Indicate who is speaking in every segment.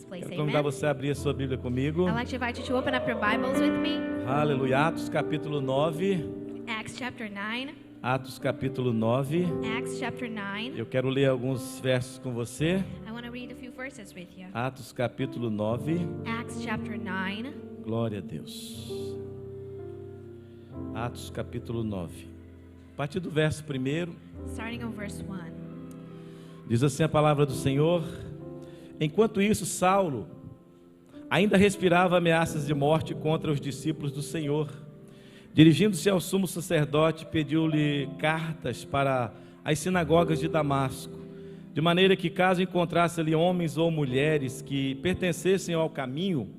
Speaker 1: place.
Speaker 2: Quero convidar
Speaker 1: Amen.
Speaker 2: você a abrir a sua Bíblia comigo.
Speaker 1: I'd like to invite you to open up your Bibles with me.
Speaker 2: Aleluia. Atos capítulo 9.
Speaker 1: Acts chapter 9.
Speaker 2: Atos capítulo 9.
Speaker 1: Acts chapter 9.
Speaker 2: Eu quero ler alguns versos com você.
Speaker 1: I want to read a few verses with you.
Speaker 2: Atos capítulo 9.
Speaker 1: Acts chapter 9.
Speaker 2: Glória a Deus. Atos capítulo 9. A partir do verso 1,
Speaker 1: Starting on verse 1.
Speaker 2: diz assim a palavra do Senhor: Enquanto isso, Saulo ainda respirava ameaças de morte contra os discípulos do Senhor. Dirigindo-se ao sumo sacerdote, pediu-lhe cartas para as sinagogas de Damasco, de maneira que, caso encontrasse ali homens ou mulheres que pertencessem ao caminho,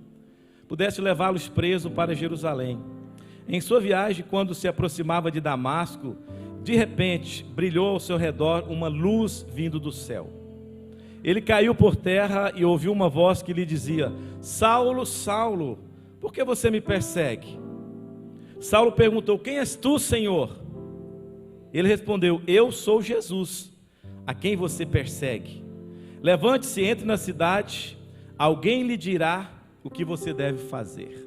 Speaker 2: pudesse levá-los presos para Jerusalém. Em sua viagem, quando se aproximava de Damasco, de repente brilhou ao seu redor uma luz vindo do céu. Ele caiu por terra e ouviu uma voz que lhe dizia: Saulo, Saulo, por que você me persegue? Saulo perguntou: Quem és tu, Senhor? Ele respondeu: Eu sou Jesus, a quem você persegue. Levante-se, entre na cidade, alguém lhe dirá o que você deve fazer.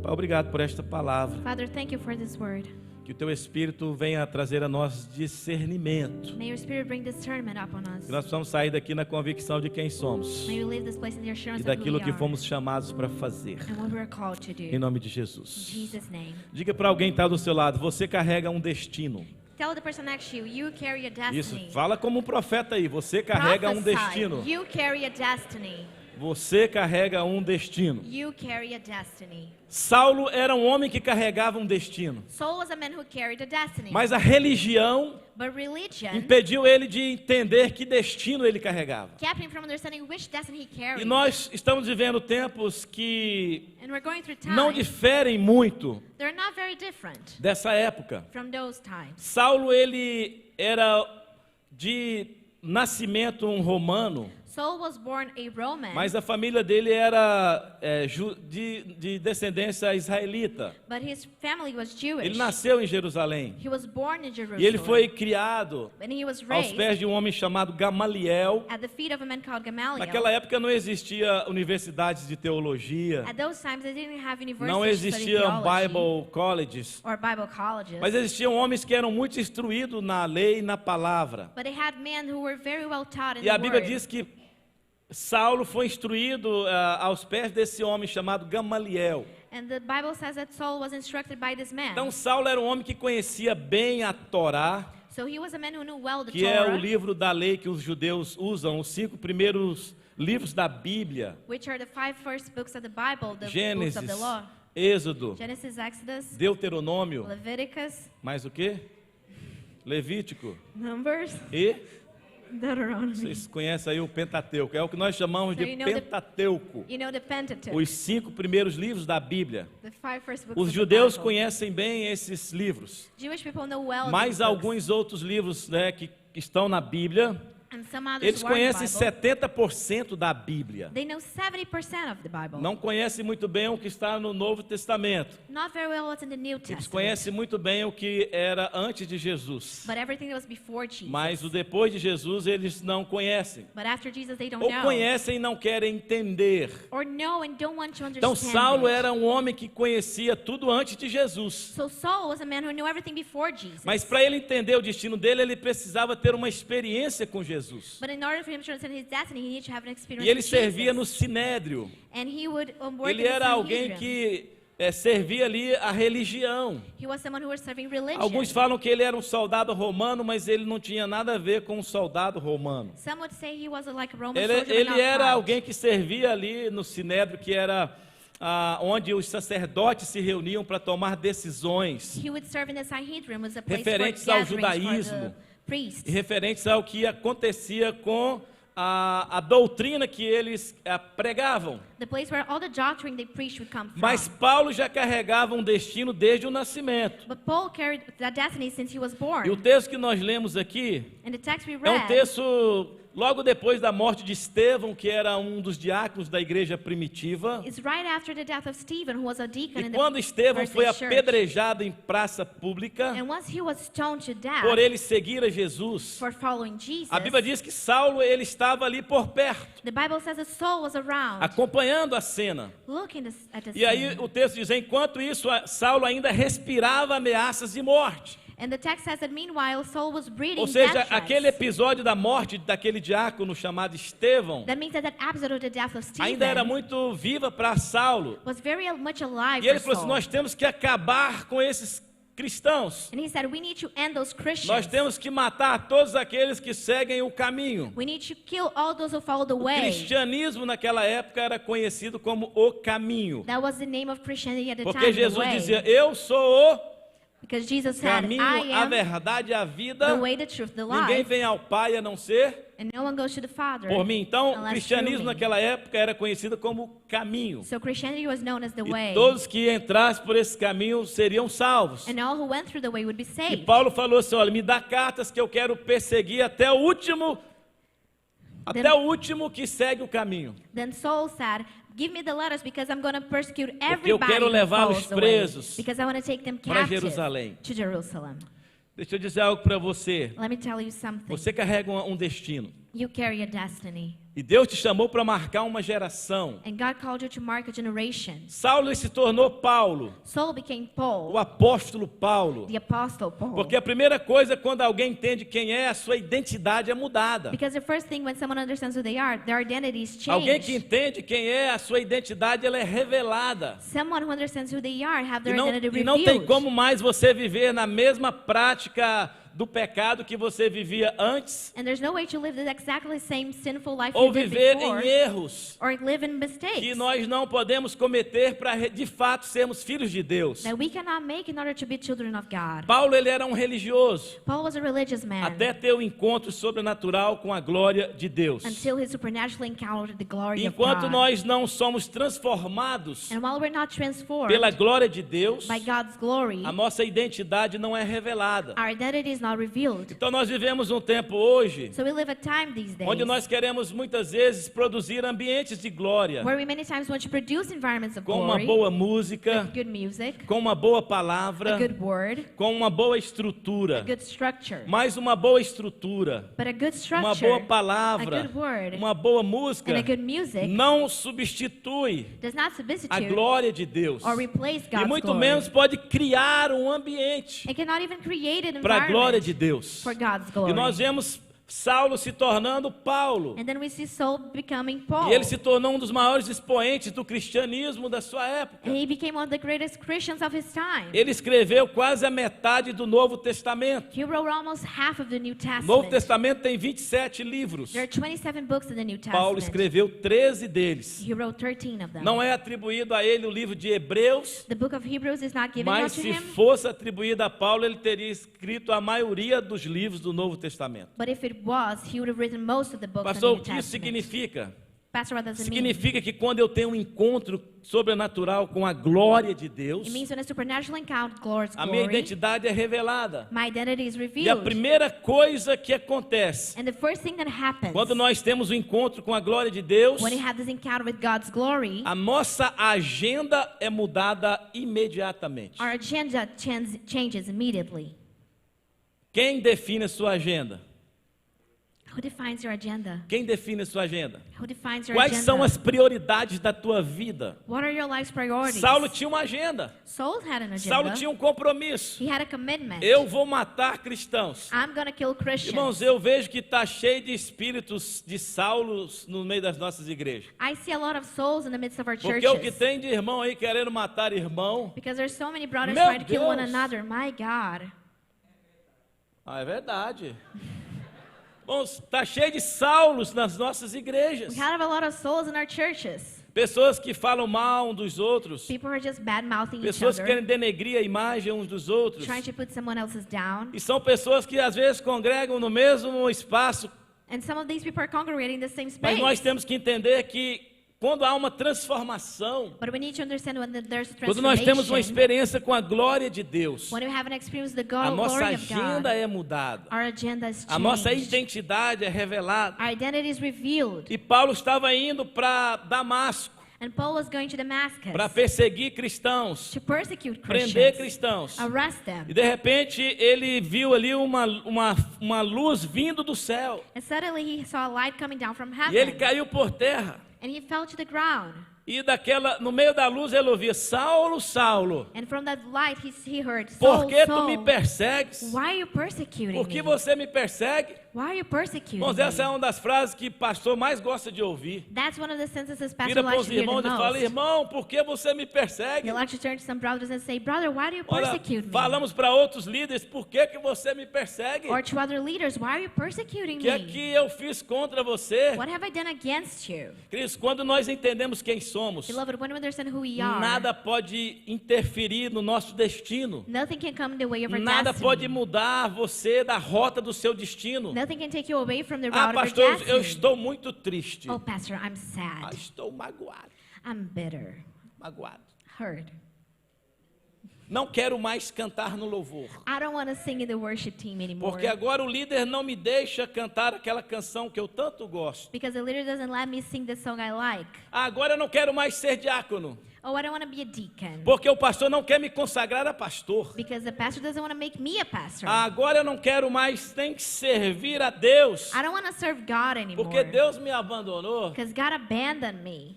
Speaker 2: Pai, obrigado por esta palavra.
Speaker 1: Father, thank you for this word.
Speaker 2: Que o teu Espírito venha trazer a nós discernimento.
Speaker 1: May your Spirit bring discernment upon us.
Speaker 2: Que nós possamos sair daqui na convicção de quem somos
Speaker 1: May we leave this place in the
Speaker 2: e
Speaker 1: assurance of who
Speaker 2: daquilo
Speaker 1: we
Speaker 2: que
Speaker 1: are
Speaker 2: fomos chamados para fazer.
Speaker 1: and what we are called to
Speaker 2: Em
Speaker 1: do.
Speaker 2: nome de
Speaker 1: In
Speaker 2: Jesus.
Speaker 1: Jesus' name.
Speaker 2: Diga para alguém que está do seu lado: você carrega um destino.
Speaker 1: Tell the person next to you, you carry a
Speaker 2: Isso,
Speaker 1: destiny.
Speaker 2: fala como um profeta aí. Você carrega um
Speaker 1: Prophesy,
Speaker 2: destino.
Speaker 1: you carry a destiny.
Speaker 2: Você carrega um destino.
Speaker 1: You carry a destiny.
Speaker 2: Saulo era um homem que carregava um destino,
Speaker 1: Saul was a man who carried a destiny.
Speaker 2: mas a religião
Speaker 1: But religion
Speaker 2: impediu ele de entender que destino ele carregava.
Speaker 1: kept him from understanding which destiny he carried.
Speaker 2: E nós estamos vivendo tempos que
Speaker 1: And we're going through
Speaker 2: não
Speaker 1: times.
Speaker 2: diferem muito
Speaker 1: They're not very different
Speaker 2: dessa época.
Speaker 1: from those times.
Speaker 2: Saulo, ele era de nascimento um romano,
Speaker 1: Saul was born a Roman,
Speaker 2: mas a família dele era de descendência israelita.
Speaker 1: but his family was Jewish.
Speaker 2: Ele nasceu em Jerusalém
Speaker 1: He was born in Jerusalem.
Speaker 2: e ele foi criado
Speaker 1: and he was
Speaker 2: aos
Speaker 1: raised
Speaker 2: pés de um homem chamado Gamaliel.
Speaker 1: at the feet of a man called Gamaliel.
Speaker 2: Naquela época não existia universidades de teologia,
Speaker 1: At those times, they didn't have universities
Speaker 2: não
Speaker 1: to study
Speaker 2: existiam
Speaker 1: theology
Speaker 2: Bible colleges,
Speaker 1: or Bible colleges.
Speaker 2: mas existiam homens que eram muito instruídos na lei e na palavra.
Speaker 1: But they had men who were very well taught in
Speaker 2: E a
Speaker 1: the
Speaker 2: Bíblia
Speaker 1: word.
Speaker 2: diz que Saulo foi instruído aos pés desse homem chamado Gamaliel.
Speaker 1: And the Bible says that Saul was instructed by this man.
Speaker 2: Então Saulo era um homem que conhecia bem a Torá,
Speaker 1: So he was a man who knew well the
Speaker 2: que é o
Speaker 1: Torah,
Speaker 2: livro da lei que os judeus usam, os 5 primeiros livros da Bíblia:
Speaker 1: which are the 5 first books of the Bible, the books
Speaker 2: Gênesis,
Speaker 1: of the law.
Speaker 2: Êxodo,
Speaker 1: Genesis, Exodus,
Speaker 2: Deuteronômio,
Speaker 1: Leviticus,
Speaker 2: mais o quê? Levítico
Speaker 1: Numbers,
Speaker 2: e
Speaker 1: Deuteronomy.
Speaker 2: vocês conhecem aí o Pentateuco, é o que nós chamamos
Speaker 1: So
Speaker 2: de
Speaker 1: you know the-
Speaker 2: Pentateuco,
Speaker 1: You know the Pentateuch,
Speaker 2: os 5 primeiros livros da Bíblia.
Speaker 1: the 5 first books
Speaker 2: Os
Speaker 1: of the
Speaker 2: judeus
Speaker 1: Bible.
Speaker 2: conhecem bem esses livros,
Speaker 1: Jewish people know well
Speaker 2: mas
Speaker 1: these books.
Speaker 2: alguns outros livros, né, que estão na Bíblia,
Speaker 1: And some others
Speaker 2: eles
Speaker 1: who are in the
Speaker 2: conhecem
Speaker 1: Bible,
Speaker 2: 70% da Bíblia.
Speaker 1: they know 70% of the Bible.
Speaker 2: Não conhecem muito bem o que está no Novo Testamento.
Speaker 1: Not very well what's in the New
Speaker 2: Eles
Speaker 1: Testament.
Speaker 2: conhecem muito bem o que era antes de Jesus.
Speaker 1: But everything that was before Jesus.
Speaker 2: Mas o depois de Jesus eles não conhecem.
Speaker 1: But after Jesus, they don't
Speaker 2: Ou
Speaker 1: know.
Speaker 2: conhecem e não querem entender.
Speaker 1: Or know and don't want to understand
Speaker 2: Então Saulo
Speaker 1: it.
Speaker 2: era um homem que conhecia tudo antes de Jesus.
Speaker 1: So Saul was a man who knew everything before Jesus.
Speaker 2: Mas para ele entender o destino dele, ele precisava ter uma experiência com Jesus.
Speaker 1: But in order for him to understand his destiny, he needed to have an experience
Speaker 2: E ele
Speaker 1: with
Speaker 2: servia
Speaker 1: Jesus.
Speaker 2: no Sinédrio.
Speaker 1: And he would work
Speaker 2: Ele
Speaker 1: in the
Speaker 2: era alguém
Speaker 1: Sanhedrin.
Speaker 2: que servia ali a religião.
Speaker 1: He was someone who was serving religion.
Speaker 2: Alguns falam que ele era um soldado romano, mas ele não tinha nada a ver com um soldado romano.
Speaker 1: Some would say he was like a Roman
Speaker 2: Ele,
Speaker 1: soldier, but
Speaker 2: ele
Speaker 1: not
Speaker 2: era
Speaker 1: quite.
Speaker 2: alguém que servia ali no Sinédrio, que era onde os sacerdotes se reuniam para tomar decisões
Speaker 1: He would serve in the Sanhedrin, was a place
Speaker 2: referentes
Speaker 1: for
Speaker 2: ao
Speaker 1: gatherings for
Speaker 2: judaísmo
Speaker 1: the priests.
Speaker 2: e referentes ao que acontecia com a doutrina que eles pregavam.
Speaker 1: The place where all the doctrine they preached would come from.
Speaker 2: Mas Paulo já carregava um destino desde o nascimento.
Speaker 1: But Paul carried that destiny since he was
Speaker 2: E o
Speaker 1: born.
Speaker 2: texto que nós lemos aqui
Speaker 1: And the text we
Speaker 2: é um
Speaker 1: read
Speaker 2: texto logo depois da morte de Estevão, que era um dos diáconos da igreja primitiva.
Speaker 1: It's right after the death of Stephen, who was a deacon
Speaker 2: E
Speaker 1: in the
Speaker 2: quando Estevão
Speaker 1: first
Speaker 2: foi
Speaker 1: church.
Speaker 2: apedrejado em praça pública,
Speaker 1: And once he was stoned to death
Speaker 2: por ele seguir a Jesus,
Speaker 1: for following Jesus,
Speaker 2: a Bíblia diz que Saulo ele estava ali por perto,
Speaker 1: the Bible says that Saul was around,
Speaker 2: acompanhando a cena.
Speaker 1: looking at the
Speaker 2: E aí
Speaker 1: scene.
Speaker 2: o texto diz, enquanto isso, Saulo ainda respirava ameaças de morte.
Speaker 1: And the text says that meanwhile Saul was breathing
Speaker 2: Ou seja,
Speaker 1: death
Speaker 2: aquele
Speaker 1: threats.
Speaker 2: episódio da morte daquele diácono chamado Estevão
Speaker 1: That means that episode of the death of Stephen
Speaker 2: ainda era muito viva para Saulo.
Speaker 1: was very much alive
Speaker 2: E ele
Speaker 1: for
Speaker 2: falou assim,
Speaker 1: Saul.
Speaker 2: nós temos que acabar com esses cristãos.
Speaker 1: And he said, we need to end those Christians.
Speaker 2: Nós temos que matar todos aqueles que seguem o caminho.
Speaker 1: We need to kill all those who follow the
Speaker 2: O
Speaker 1: way.
Speaker 2: cristianismo naquela época era conhecido como o caminho.
Speaker 1: That was the name of Christianity at the
Speaker 2: Porque
Speaker 1: time, the
Speaker 2: Jesus
Speaker 1: way.
Speaker 2: dizia, eu sou o
Speaker 1: Because Jesus said,
Speaker 2: caminho,
Speaker 1: I
Speaker 2: a
Speaker 1: am
Speaker 2: verdade e a vida.
Speaker 1: the way, the truth, the
Speaker 2: Ninguém
Speaker 1: life,
Speaker 2: vem ao Pai a não ser
Speaker 1: and no one goes to the Father
Speaker 2: por mim. Então, o
Speaker 1: unless
Speaker 2: cristianismo
Speaker 1: through me.
Speaker 2: naquela época era conhecido como caminho.
Speaker 1: So Christianity was known as the
Speaker 2: E
Speaker 1: way,
Speaker 2: todos que entrassem por esse caminho seriam salvos.
Speaker 1: and all who went through the way would be
Speaker 2: E
Speaker 1: saved.
Speaker 2: Paulo falou assim, olha, me dá cartas que eu quero perseguir até o último que segue o caminho.
Speaker 1: Then Saul said, give me the letters because I'm going to persecute
Speaker 2: eu
Speaker 1: everybody
Speaker 2: quero
Speaker 1: who
Speaker 2: levá-los
Speaker 1: follows the way.
Speaker 2: presos
Speaker 1: Because I want to take them
Speaker 2: para
Speaker 1: captive
Speaker 2: Jerusalém.
Speaker 1: to Jerusalem.
Speaker 2: Deixa eu dizer algo para você.
Speaker 1: Let me tell you something.
Speaker 2: Você carrega um destino.
Speaker 1: You carry a destiny.
Speaker 2: E Deus te chamou para marcar uma geração.
Speaker 1: And God called you to mark a generation.
Speaker 2: Saulo se tornou Paulo,
Speaker 1: Saul became
Speaker 2: o
Speaker 1: Paul,
Speaker 2: apóstolo Paulo.
Speaker 1: the apostle Paul.
Speaker 2: Porque a primeira coisa, quando alguém entende quem é, a sua identidade é mudada.
Speaker 1: Because the first thing when someone understands who they are, their identity is changed.
Speaker 2: Alguém que entende quem é, a sua identidade ela é revelada.
Speaker 1: Someone who understands who they are have their
Speaker 2: E
Speaker 1: identity
Speaker 2: não tem
Speaker 1: revealed.
Speaker 2: como mais você viver na mesma prática do pecado que você vivia antes,
Speaker 1: And there's no way to live the exactly same sinful life
Speaker 2: ou
Speaker 1: you did
Speaker 2: viver
Speaker 1: before,
Speaker 2: em erros
Speaker 1: or live in mistakes
Speaker 2: que nós não podemos cometer para de fato sermos filhos de Deus.
Speaker 1: that we cannot make in order to be children of God.
Speaker 2: Paulo ele era um religioso
Speaker 1: Paul was a religious man
Speaker 2: até ter o encontro sobrenatural com a glória de Deus.
Speaker 1: until he supernaturally encountered the glory of
Speaker 2: Enquanto
Speaker 1: God.
Speaker 2: nós não somos transformados
Speaker 1: And while we're not transformed
Speaker 2: pela glória de Deus,
Speaker 1: by God's glory,
Speaker 2: a nossa identidade não é revelada.
Speaker 1: our identity is not revealed.
Speaker 2: Então nós vivemos um tempo hoje
Speaker 1: So we live a time these days
Speaker 2: onde nós queremos muitas vezes produzir ambientes de glória,
Speaker 1: where we many times want to produce environments of
Speaker 2: com uma
Speaker 1: glory,
Speaker 2: boa música,
Speaker 1: with good music,
Speaker 2: com uma boa
Speaker 1: a
Speaker 2: palavra,
Speaker 1: good word,
Speaker 2: com uma boa
Speaker 1: a
Speaker 2: estrutura.
Speaker 1: good structure.
Speaker 2: Mais uma boa estrutura,
Speaker 1: But a good
Speaker 2: uma
Speaker 1: structure,
Speaker 2: boa palavra,
Speaker 1: a good word,
Speaker 2: uma boa música
Speaker 1: and a good music
Speaker 2: não substitui
Speaker 1: does not
Speaker 2: a
Speaker 1: substitute
Speaker 2: glória de Deus.
Speaker 1: or replace
Speaker 2: E
Speaker 1: God's
Speaker 2: muito
Speaker 1: glory.
Speaker 2: menos pode criar um ambiente
Speaker 1: It cannot even create an
Speaker 2: para a glória de
Speaker 1: environment
Speaker 2: Deus.
Speaker 1: for God's
Speaker 2: E
Speaker 1: glory.
Speaker 2: nós vemos Saulo se tornando Paulo.
Speaker 1: And then we see Saul becoming Paul.
Speaker 2: E ele se tornou um dos maiores expoentes do cristianismo da sua época.
Speaker 1: And he became one of the greatest Christians of his time.
Speaker 2: Ele escreveu quase a metade do Novo Testamento.
Speaker 1: He wrote almost half of the New
Speaker 2: O
Speaker 1: Testament.
Speaker 2: Novo Testamento tem 27 livros.
Speaker 1: There are 27 books in the New Testament.
Speaker 2: Paulo escreveu 13 deles.
Speaker 1: He wrote 13 of them.
Speaker 2: Não é atribuído a ele o livro de Hebreus,
Speaker 1: The book of Hebrews is not given
Speaker 2: mas
Speaker 1: out to
Speaker 2: se
Speaker 1: him.
Speaker 2: fosse atribuído a Paulo, ele teria escrito a maioria dos livros do Novo Testamento.
Speaker 1: But if it was, he would have written most of the books
Speaker 2: Pastor,
Speaker 1: of
Speaker 2: o
Speaker 1: the
Speaker 2: que
Speaker 1: New
Speaker 2: isso
Speaker 1: Testament.
Speaker 2: significa?
Speaker 1: Pastor, what does it mean?
Speaker 2: Significa que quando eu tenho um encontro sobrenatural com a glória de Deus,
Speaker 1: It means when a supernatural encounter God's
Speaker 2: a minha
Speaker 1: glory,
Speaker 2: identidade é revelada.
Speaker 1: my identity is
Speaker 2: E a
Speaker 1: revealed.
Speaker 2: primeira coisa que acontece
Speaker 1: And the first thing that happens
Speaker 2: quando nós temos um encontro com a glória de Deus,
Speaker 1: when we have this encounter with God's glory,
Speaker 2: a nossa agenda é mudada imediatamente.
Speaker 1: our agenda changes immediately.
Speaker 2: Quem define a sua agenda?
Speaker 1: Who defines your agenda?
Speaker 2: Quem define a sua agenda?
Speaker 1: Who defines your
Speaker 2: Quais
Speaker 1: agenda?
Speaker 2: são as prioridades da tua vida?
Speaker 1: What are your life's priorities?
Speaker 2: Saulo tinha uma agenda.
Speaker 1: Saul had an agenda.
Speaker 2: Saulo tinha um compromisso.
Speaker 1: He had a commitment.
Speaker 2: Eu vou matar cristãos.
Speaker 1: I'm going to kill Christians.
Speaker 2: Irmãos, eu vejo que está cheio de espíritos de Saulos no meio das nossas igrejas.
Speaker 1: I see a lot of souls in the midst of our
Speaker 2: Porque
Speaker 1: churches.
Speaker 2: o que tem de irmão aí querendo matar irmão.
Speaker 1: Because there's so many brothers
Speaker 2: Meu
Speaker 1: trying to kill one
Speaker 2: Deus.
Speaker 1: another. My God.
Speaker 2: Ah, é verdade. Bom, está cheio de Saulos nas nossas igrejas.
Speaker 1: We have a lot of souls in our churches.
Speaker 2: Pessoas que falam mal uns dos outros.
Speaker 1: People who are just bad-mouthing each
Speaker 2: Pessoas que
Speaker 1: other,
Speaker 2: querem denegrir a imagem uns dos outros.
Speaker 1: trying to put someone else's down.
Speaker 2: E são pessoas que às vezes congregam no mesmo espaço.
Speaker 1: And some of these people are congregating in the same
Speaker 2: Mas
Speaker 1: space.
Speaker 2: nós temos que entender que quando há uma transformação,
Speaker 1: But we need to understand when there's
Speaker 2: quando nós temos uma
Speaker 1: transformation,
Speaker 2: experiência com a glória de Deus,
Speaker 1: when we have an experience with the
Speaker 2: a nossa
Speaker 1: glory of
Speaker 2: agenda
Speaker 1: God,
Speaker 2: é mudada,
Speaker 1: our agenda is
Speaker 2: a nossa
Speaker 1: changed.
Speaker 2: identidade é revelada.
Speaker 1: Our identity is revealed.
Speaker 2: E Paulo estava indo para Damasco
Speaker 1: And Paul was going to Damascus
Speaker 2: para perseguir cristãos,
Speaker 1: to persecute
Speaker 2: prender
Speaker 1: Christians,
Speaker 2: cristãos.
Speaker 1: arrest them.
Speaker 2: E de repente ele viu ali uma luz vindo do céu.
Speaker 1: And suddenly he saw a light coming down from
Speaker 2: E ele
Speaker 1: heaven.
Speaker 2: caiu por terra.
Speaker 1: And he fell to the ground.
Speaker 2: E no meio da luz ele ouvia: Saulo, Saulo,
Speaker 1: And from that light he heard, Saul,
Speaker 2: por que tu
Speaker 1: Saul,
Speaker 2: me persegues?
Speaker 1: why are you persecuting
Speaker 2: Por que
Speaker 1: me?
Speaker 2: você me persegue?
Speaker 1: Why are you persecuting
Speaker 2: Irmãos, essa é
Speaker 1: me?
Speaker 2: uma das frases que o pastor mais gosta de ouvir.
Speaker 1: That's one of the sentences Pastor
Speaker 2: Vira para
Speaker 1: likes
Speaker 2: os
Speaker 1: to hear
Speaker 2: irmãos
Speaker 1: the
Speaker 2: e fala:
Speaker 1: most.
Speaker 2: irmão, por que você me persegue?
Speaker 1: He likes to turn to some brothers and say, brother, why do you
Speaker 2: Olha,
Speaker 1: persecute me?
Speaker 2: falamos para outros líderes: por que você me persegue?
Speaker 1: Or to other leaders, why are you persecuting
Speaker 2: O que é
Speaker 1: me?
Speaker 2: que eu fiz contra você?
Speaker 1: What have I done against you?
Speaker 2: Queridos, quando nós entendemos quem somos,
Speaker 1: Beloved, when we understand who we are,
Speaker 2: nada pode interferir no nosso destino.
Speaker 1: nothing can come in the way of our
Speaker 2: Nada
Speaker 1: destiny.
Speaker 2: pode mudar você da rota do seu destino.
Speaker 1: Nothing can take you away from the
Speaker 2: Ah,
Speaker 1: route of
Speaker 2: pastor,
Speaker 1: your
Speaker 2: eu
Speaker 1: destiny.
Speaker 2: estou muito triste.
Speaker 1: Oh, pastor, I'm
Speaker 2: Ah,
Speaker 1: sad.
Speaker 2: estou magoado.
Speaker 1: I'm bitter.
Speaker 2: Magoado.
Speaker 1: Hurt.
Speaker 2: Não quero mais cantar no louvor.
Speaker 1: I don't want to sing in the worship team anymore.
Speaker 2: Porque agora o líder não me deixa cantar aquela canção que eu tanto gosto.
Speaker 1: Because the leader doesn't let me sing the song I like.
Speaker 2: Ah, agora eu não quero mais ser diácono.
Speaker 1: Oh, I don't want to be a deacon.
Speaker 2: Porque o pastor não quer me consagrar a pastor.
Speaker 1: Because the pastor doesn't want to make me a pastor.
Speaker 2: Ah, agora eu não quero mais nem servir a Deus.
Speaker 1: I don't want to serve God anymore.
Speaker 2: Porque Deus me abandonou.
Speaker 1: Because God abandoned me.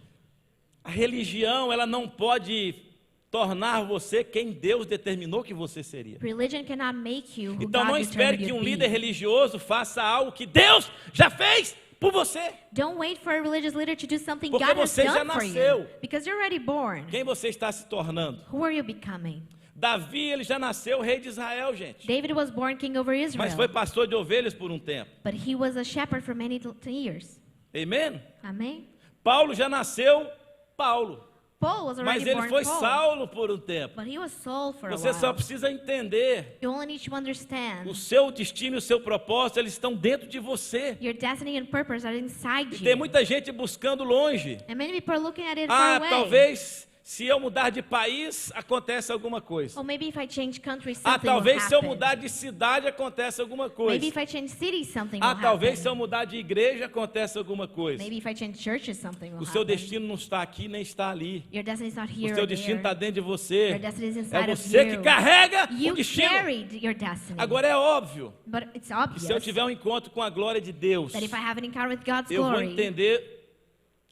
Speaker 2: A religião, ela não pode tornar você quem Deus determinou que você seria.
Speaker 1: Religion cannot make you who
Speaker 2: Então
Speaker 1: God
Speaker 2: não espere
Speaker 1: determined
Speaker 2: que
Speaker 1: you
Speaker 2: um
Speaker 1: to be.
Speaker 2: líder religioso faça algo que Deus já fez por você.
Speaker 1: Don't wait for a religious leader to do something
Speaker 2: Porque
Speaker 1: God has
Speaker 2: você já
Speaker 1: done for
Speaker 2: nasceu.
Speaker 1: you. Because you're already born.
Speaker 2: Quem você está se tornando?
Speaker 1: Who are you becoming?
Speaker 2: Davi, ele já nasceu rei de Israel, gente.
Speaker 1: David was born king over
Speaker 2: Mas
Speaker 1: Israel.
Speaker 2: foi pastor de ovelhas por um tempo.
Speaker 1: But he was a shepherd for many years.
Speaker 2: Amém?
Speaker 1: Amen.
Speaker 2: Paulo já nasceu Paulo.
Speaker 1: Paul was
Speaker 2: Mas
Speaker 1: already
Speaker 2: ele
Speaker 1: born
Speaker 2: foi
Speaker 1: Paul.
Speaker 2: Saulo por um tempo.
Speaker 1: But he was Saul for
Speaker 2: Você
Speaker 1: a
Speaker 2: só
Speaker 1: while.
Speaker 2: precisa entender.
Speaker 1: You only need to understand
Speaker 2: O seu destino e o seu propósito, eles estão dentro de você.
Speaker 1: your destiny and purpose are inside
Speaker 2: E tem
Speaker 1: you.
Speaker 2: muita gente buscando longe.
Speaker 1: And many people are looking at it
Speaker 2: Ah,
Speaker 1: far away.
Speaker 2: talvez se eu mudar de país, acontece alguma coisa.
Speaker 1: Oh, maybe if I change country,
Speaker 2: Ah,
Speaker 1: something
Speaker 2: talvez
Speaker 1: will
Speaker 2: se eu
Speaker 1: happen.
Speaker 2: mudar de cidade, acontece alguma coisa.
Speaker 1: Maybe if I change city, something
Speaker 2: Ah,
Speaker 1: will
Speaker 2: talvez
Speaker 1: happen.
Speaker 2: se eu mudar de igreja, acontece alguma coisa.
Speaker 1: Maybe if I change churches, something will
Speaker 2: O seu
Speaker 1: happen.
Speaker 2: destino não está aqui nem está ali.
Speaker 1: Your destiny is not
Speaker 2: O
Speaker 1: here
Speaker 2: seu
Speaker 1: or
Speaker 2: destino
Speaker 1: there.
Speaker 2: está dentro de você.
Speaker 1: Your destiny is
Speaker 2: É
Speaker 1: inside of
Speaker 2: você que
Speaker 1: you.
Speaker 2: carrega
Speaker 1: You
Speaker 2: o destino.
Speaker 1: carried your destiny.
Speaker 2: Agora é óbvio
Speaker 1: But it's
Speaker 2: que
Speaker 1: obvious
Speaker 2: se eu tiver um encontro com a glória de Deus,
Speaker 1: that if I have an encounter with God's
Speaker 2: eu vou
Speaker 1: glory,
Speaker 2: entender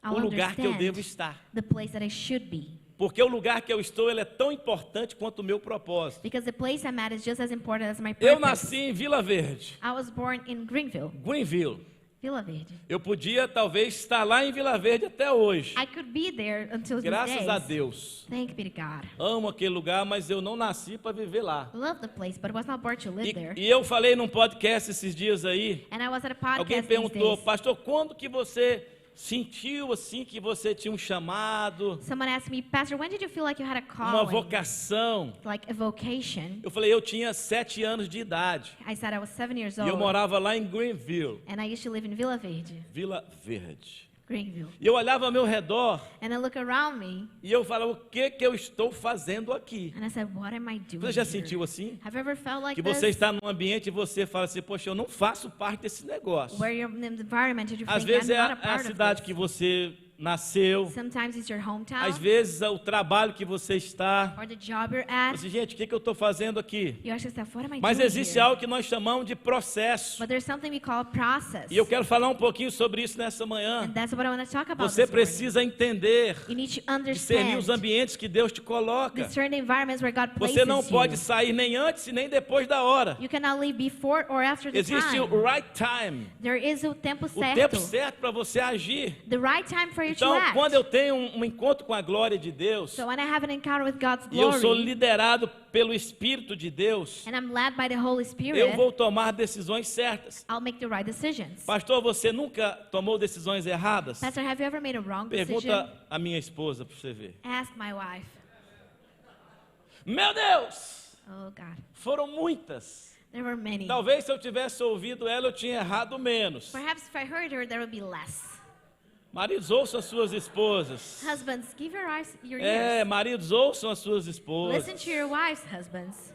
Speaker 1: I'll
Speaker 2: o lugar que eu
Speaker 1: understand
Speaker 2: devo estar.
Speaker 1: the place that I should be.
Speaker 2: Porque o lugar que eu estou, ele é tão importante quanto o meu propósito.
Speaker 1: Because the place I'm at is just as important as my
Speaker 2: Eu
Speaker 1: purpose.
Speaker 2: nasci em Vila Verde,
Speaker 1: I was born in Greenville,
Speaker 2: Greenville.
Speaker 1: Vila Verde.
Speaker 2: Eu podia talvez estar lá em Vila Verde até hoje.
Speaker 1: I could be there until these
Speaker 2: Graças
Speaker 1: days.
Speaker 2: a Deus.
Speaker 1: Thank be to God.
Speaker 2: Amo aquele lugar, mas eu não nasci para viver lá.
Speaker 1: Love the place, but was not born to live there.
Speaker 2: E eu falei num podcast esses dias aí.
Speaker 1: And I was at a podcast
Speaker 2: Alguém
Speaker 1: these
Speaker 2: perguntou,
Speaker 1: days.
Speaker 2: pastor, quando que você sentiu assim que você tinha um chamado,
Speaker 1: Someone asked me, Pastor, when did you feel like you had a
Speaker 2: uma
Speaker 1: calling,
Speaker 2: vocação?
Speaker 1: like a vocation?
Speaker 2: Eu falei, eu tinha 7 anos de idade.
Speaker 1: I said I was 7 years
Speaker 2: E eu
Speaker 1: old,
Speaker 2: morava lá em Greenville,
Speaker 1: and I used to live in Vila Verde,
Speaker 2: Vila Verde.
Speaker 1: Greenville.
Speaker 2: E eu olhava ao meu redor
Speaker 1: And I look around me,
Speaker 2: e eu falava, o que que eu estou fazendo aqui?
Speaker 1: and I said, what am I doing
Speaker 2: Você já
Speaker 1: here?
Speaker 2: sentiu assim?
Speaker 1: Have you ever felt like
Speaker 2: Que você
Speaker 1: this?
Speaker 2: está num ambiente e você fala assim, poxa, eu não faço parte desse negócio.
Speaker 1: Where you're in the environment and you
Speaker 2: Às
Speaker 1: think,
Speaker 2: vezes
Speaker 1: I'm
Speaker 2: é
Speaker 1: not a
Speaker 2: a
Speaker 1: part of
Speaker 2: cidade
Speaker 1: this.
Speaker 2: que você nasceu,
Speaker 1: Sometimes it's your hometown,
Speaker 2: às vezes é o trabalho que você está.
Speaker 1: or the job you're at.
Speaker 2: Assim, gente, o que que eu estou fazendo aqui?
Speaker 1: You ask yourself, what am I
Speaker 2: Mas
Speaker 1: doing
Speaker 2: existe
Speaker 1: here?
Speaker 2: algo que nós chamamos de processo.
Speaker 1: But there's something we call a process.
Speaker 2: E eu quero falar um pouquinho sobre isso nessa manhã.
Speaker 1: And that's what I want to talk about
Speaker 2: Você
Speaker 1: this morning.
Speaker 2: precisa entender,
Speaker 1: You need to
Speaker 2: discernir os
Speaker 1: understand
Speaker 2: ambientes que Deus te coloca.
Speaker 1: discern the environments where God places
Speaker 2: Você não pode
Speaker 1: you.
Speaker 2: sair nem antes e nem depois da hora.
Speaker 1: You cannot leave before or after the
Speaker 2: Existe
Speaker 1: time.
Speaker 2: o right time,
Speaker 1: There is o tempo
Speaker 2: o
Speaker 1: certo.
Speaker 2: tempo certo para você agir.
Speaker 1: The right time for you to
Speaker 2: Então,
Speaker 1: act.
Speaker 2: quando eu tenho um encontro com a glória de Deus,
Speaker 1: So when I have an encounter with God's
Speaker 2: e eu sou
Speaker 1: glory,
Speaker 2: liderado pelo Espírito de Deus,
Speaker 1: and I'm led by the Holy
Speaker 2: eu
Speaker 1: Spirit,
Speaker 2: vou tomar decisões certas.
Speaker 1: I'll make the right decisions.
Speaker 2: Pastor, você nunca tomou decisões erradas?
Speaker 1: Pastor, have you ever made a wrong decision?
Speaker 2: Pergunta a minha esposa para você ver.
Speaker 1: Ask my wife.
Speaker 2: Meu Deus!
Speaker 1: Oh God,
Speaker 2: Foram muitas.
Speaker 1: there were many.
Speaker 2: Talvez se eu tivesse ouvido ela, eu tinha errado menos.
Speaker 1: Perhaps if I heard her, there would be less.
Speaker 2: Maridos, ouçam as suas esposas.
Speaker 1: Husbands, give your
Speaker 2: É,
Speaker 1: ears.
Speaker 2: maridos, ouçam as suas esposas.
Speaker 1: Listen to your wives, husbands.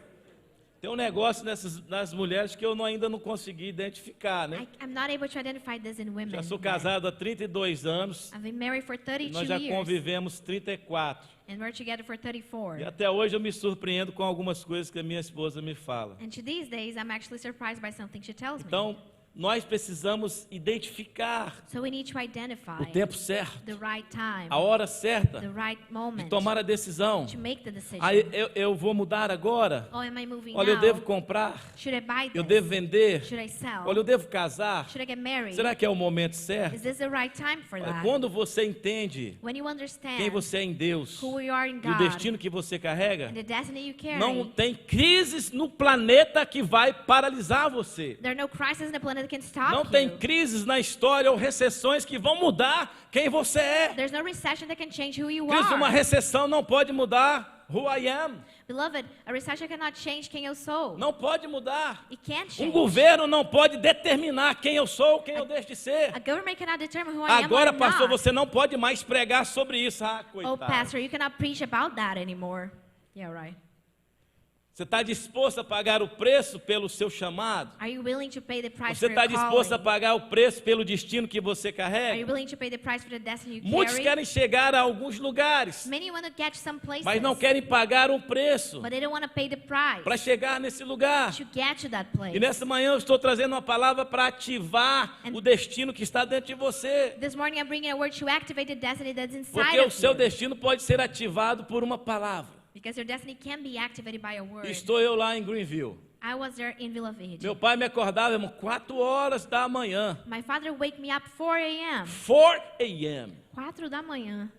Speaker 2: Tem um negócio nas mulheres que eu ainda não consegui identificar, né?
Speaker 1: I'm not able to identify this in women.
Speaker 2: Já sou
Speaker 1: yet.
Speaker 2: casado há 32 anos,
Speaker 1: I've been married for
Speaker 2: e
Speaker 1: 32
Speaker 2: nós já
Speaker 1: years,
Speaker 2: convivemos 34.
Speaker 1: and we're together for 34.
Speaker 2: E até hoje eu me surpreendo com algumas coisas que a minha esposa me fala.
Speaker 1: And to these days, I'm actually surprised by something she tells me.
Speaker 2: Então, nós precisamos identificar
Speaker 1: So we need to identify
Speaker 2: o tempo certo,
Speaker 1: the right time,
Speaker 2: a hora certa
Speaker 1: the right
Speaker 2: de
Speaker 1: moment
Speaker 2: tomar a decisão.
Speaker 1: to make the decision.
Speaker 2: Aí eu vou mudar agora?
Speaker 1: Oh, am I moving
Speaker 2: Olha, eu
Speaker 1: now?
Speaker 2: devo comprar?
Speaker 1: Should I buy
Speaker 2: Eu
Speaker 1: this?
Speaker 2: devo vender?
Speaker 1: Should I sell?
Speaker 2: Olha, eu devo casar?
Speaker 1: Should I get married?
Speaker 2: Será que é o momento certo?
Speaker 1: Is this the right time for
Speaker 2: Olha,
Speaker 1: that?
Speaker 2: quando você entende
Speaker 1: When you understand
Speaker 2: quem você é em Deus
Speaker 1: who you are in
Speaker 2: e o
Speaker 1: God
Speaker 2: destino que você carrega,
Speaker 1: and the destiny you carry,
Speaker 2: não tem crises no planeta que vai paralisar você.
Speaker 1: there are no crises in the planet that can stop
Speaker 2: Não
Speaker 1: you.
Speaker 2: tem crises na história ou recessões que vão mudar quem você é.
Speaker 1: There's no recession that can change who you
Speaker 2: Cristo, uma
Speaker 1: are.
Speaker 2: recessão não pode mudar who I am.
Speaker 1: Beloved, a recession cannot change quem eu sou.
Speaker 2: Não pode mudar.
Speaker 1: It can't
Speaker 2: Um
Speaker 1: change.
Speaker 2: governo não pode determinar quem eu sou, quem eu deixo de ser.
Speaker 1: A government cannot determine who I am
Speaker 2: Agora,
Speaker 1: or
Speaker 2: pastor,
Speaker 1: not.
Speaker 2: você não pode mais pregar sobre isso. Ah,
Speaker 1: Oh,
Speaker 2: coitado.
Speaker 1: pastor, you cannot preach about that anymore. Yeah, right.
Speaker 2: Você está disposto a pagar o preço pelo seu chamado?
Speaker 1: Are you willing to pay the price
Speaker 2: Você
Speaker 1: for
Speaker 2: está
Speaker 1: your
Speaker 2: disposto a
Speaker 1: calling?
Speaker 2: pagar o preço pelo destino que você
Speaker 1: Are you
Speaker 2: carrega?
Speaker 1: willing to pay the price for the destiny you
Speaker 2: Muitos
Speaker 1: carry?
Speaker 2: querem chegar a alguns lugares,
Speaker 1: Many want to get to some places,
Speaker 2: mas não querem pagar um preço
Speaker 1: but they don't want to pay the price
Speaker 2: para chegar nesse lugar.
Speaker 1: to get to that place.
Speaker 2: E nessa manhã eu estou trazendo uma palavra para ativar o destino que está dentro de você.
Speaker 1: This morning I'm bringing a word to activate the destiny that's inside
Speaker 2: Porque o
Speaker 1: of
Speaker 2: seu
Speaker 1: you.
Speaker 2: destino pode ser ativado por uma palavra.
Speaker 1: Because your destiny can be activated by a word.
Speaker 2: Estou eu lá em Greenville.
Speaker 1: I was there in Villa Verde.
Speaker 2: Meu pai me acordava, irmão, 4 horas da manhã.
Speaker 1: My father wake me up 4 a.m.
Speaker 2: 4 a.m.
Speaker 1: 4 da manhã.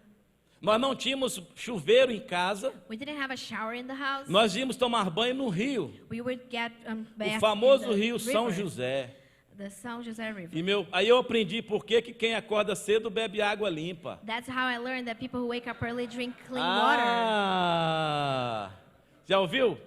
Speaker 2: Nós não tínhamos chuveiro em casa.
Speaker 1: We didn't have a shower in the house.
Speaker 2: Nós íamos tomar banho no rio.
Speaker 1: We would get bath
Speaker 2: O famoso
Speaker 1: in the
Speaker 2: rio São
Speaker 1: river,
Speaker 2: José.
Speaker 1: the São José River.
Speaker 2: Aí eu aprendi por que quem acorda cedo bebe água limpa.
Speaker 1: That's how I learned that people who wake up early drink clean water.
Speaker 2: Ah! Já ouviu?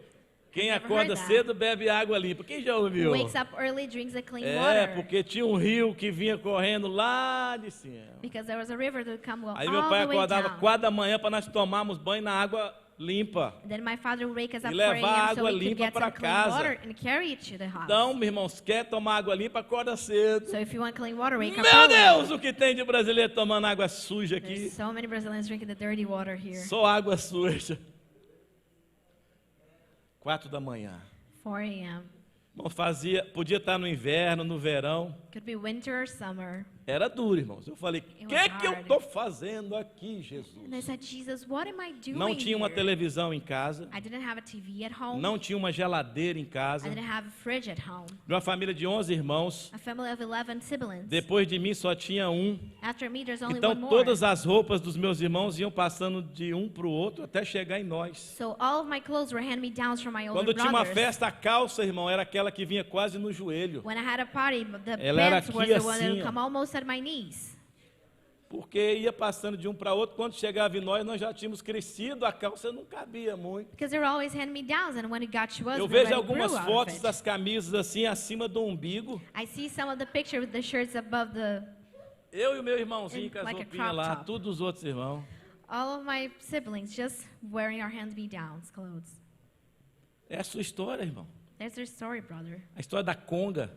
Speaker 2: Quem
Speaker 1: Never
Speaker 2: acorda
Speaker 1: heard that.
Speaker 2: cedo bebe água limpa. Quem já
Speaker 1: Who
Speaker 2: ouviu?
Speaker 1: wakes up early drinks a clean
Speaker 2: É,
Speaker 1: water.
Speaker 2: porque tinha um rio que vinha correndo lá de cima.
Speaker 1: Because there was a river that would come
Speaker 2: Aí
Speaker 1: all
Speaker 2: meu pai
Speaker 1: the way
Speaker 2: acordava
Speaker 1: down.
Speaker 2: 4 da manhã para nós tomarmos banho na água limpa.
Speaker 1: And then my father would wake us
Speaker 2: E
Speaker 1: up 4
Speaker 2: levar
Speaker 1: a.m. so
Speaker 2: água
Speaker 1: we could
Speaker 2: limpa
Speaker 1: get
Speaker 2: pra
Speaker 1: some clean
Speaker 2: casa.
Speaker 1: water and carry it to the house.
Speaker 2: Então, meus irmãos, quer tomar água limpa, acorda cedo.
Speaker 1: So if you want clean water, wake up
Speaker 2: Meu
Speaker 1: early.
Speaker 2: Deus, o que tem de brasileiro tomando água suja aqui?
Speaker 1: There's so many Brazilians drinking the dirty water here.
Speaker 2: Só água suja. 4 da manhã.
Speaker 1: 4 a.m.
Speaker 2: Irmão, podia estar no inverno, no verão.
Speaker 1: Could be winter or summer.
Speaker 2: Era duro, irmãos. Eu falei, o
Speaker 1: was
Speaker 2: que eu
Speaker 1: hard.
Speaker 2: estou fazendo aqui, Jesus?
Speaker 1: And I said, Jesus, what am I doing
Speaker 2: Não tinha uma
Speaker 1: here?
Speaker 2: televisão em casa.
Speaker 1: I didn't have a TV at home.
Speaker 2: Não tinha uma geladeira em casa.
Speaker 1: I didn't have a fridge at home.
Speaker 2: De uma família de 11 irmãos.
Speaker 1: A family of 11 siblings.
Speaker 2: Depois de mim só tinha um.
Speaker 1: After me, there's only
Speaker 2: Então
Speaker 1: one more.
Speaker 2: todas as roupas dos meus irmãos iam passando de um para o outro até chegar em nós.
Speaker 1: So all of my clothes were hand-me-downs from my older
Speaker 2: Quando tinha uma
Speaker 1: brothers.
Speaker 2: festa, a calça, irmão, era aquela que vinha quase no joelho.
Speaker 1: When I had a party, the
Speaker 2: Ela era
Speaker 1: pants was
Speaker 2: aqui
Speaker 1: the one that
Speaker 2: assim,
Speaker 1: would
Speaker 2: ó.
Speaker 1: come almost at my knees.
Speaker 2: Porque ia passando de um para outro. Quando chegava em nós já tínhamos crescido, a calça não cabia muito.
Speaker 1: Because they were always hand-me-downs, and when it got to us,
Speaker 2: Eu
Speaker 1: we
Speaker 2: vejo
Speaker 1: already
Speaker 2: algumas
Speaker 1: grew out
Speaker 2: fotos
Speaker 1: of it.
Speaker 2: das camisas assim acima do umbigo.
Speaker 1: I see some of the picture with the shirts above the...
Speaker 2: Eu e o meu irmãozinho com as
Speaker 1: Like a
Speaker 2: roupinhas
Speaker 1: crop
Speaker 2: lá,
Speaker 1: top.
Speaker 2: todos os outros irmãos.
Speaker 1: All of my siblings just wearing our hand-me-downs clothes.
Speaker 2: É a sua história, irmão.
Speaker 1: There's their story, brother.
Speaker 2: A história da conga,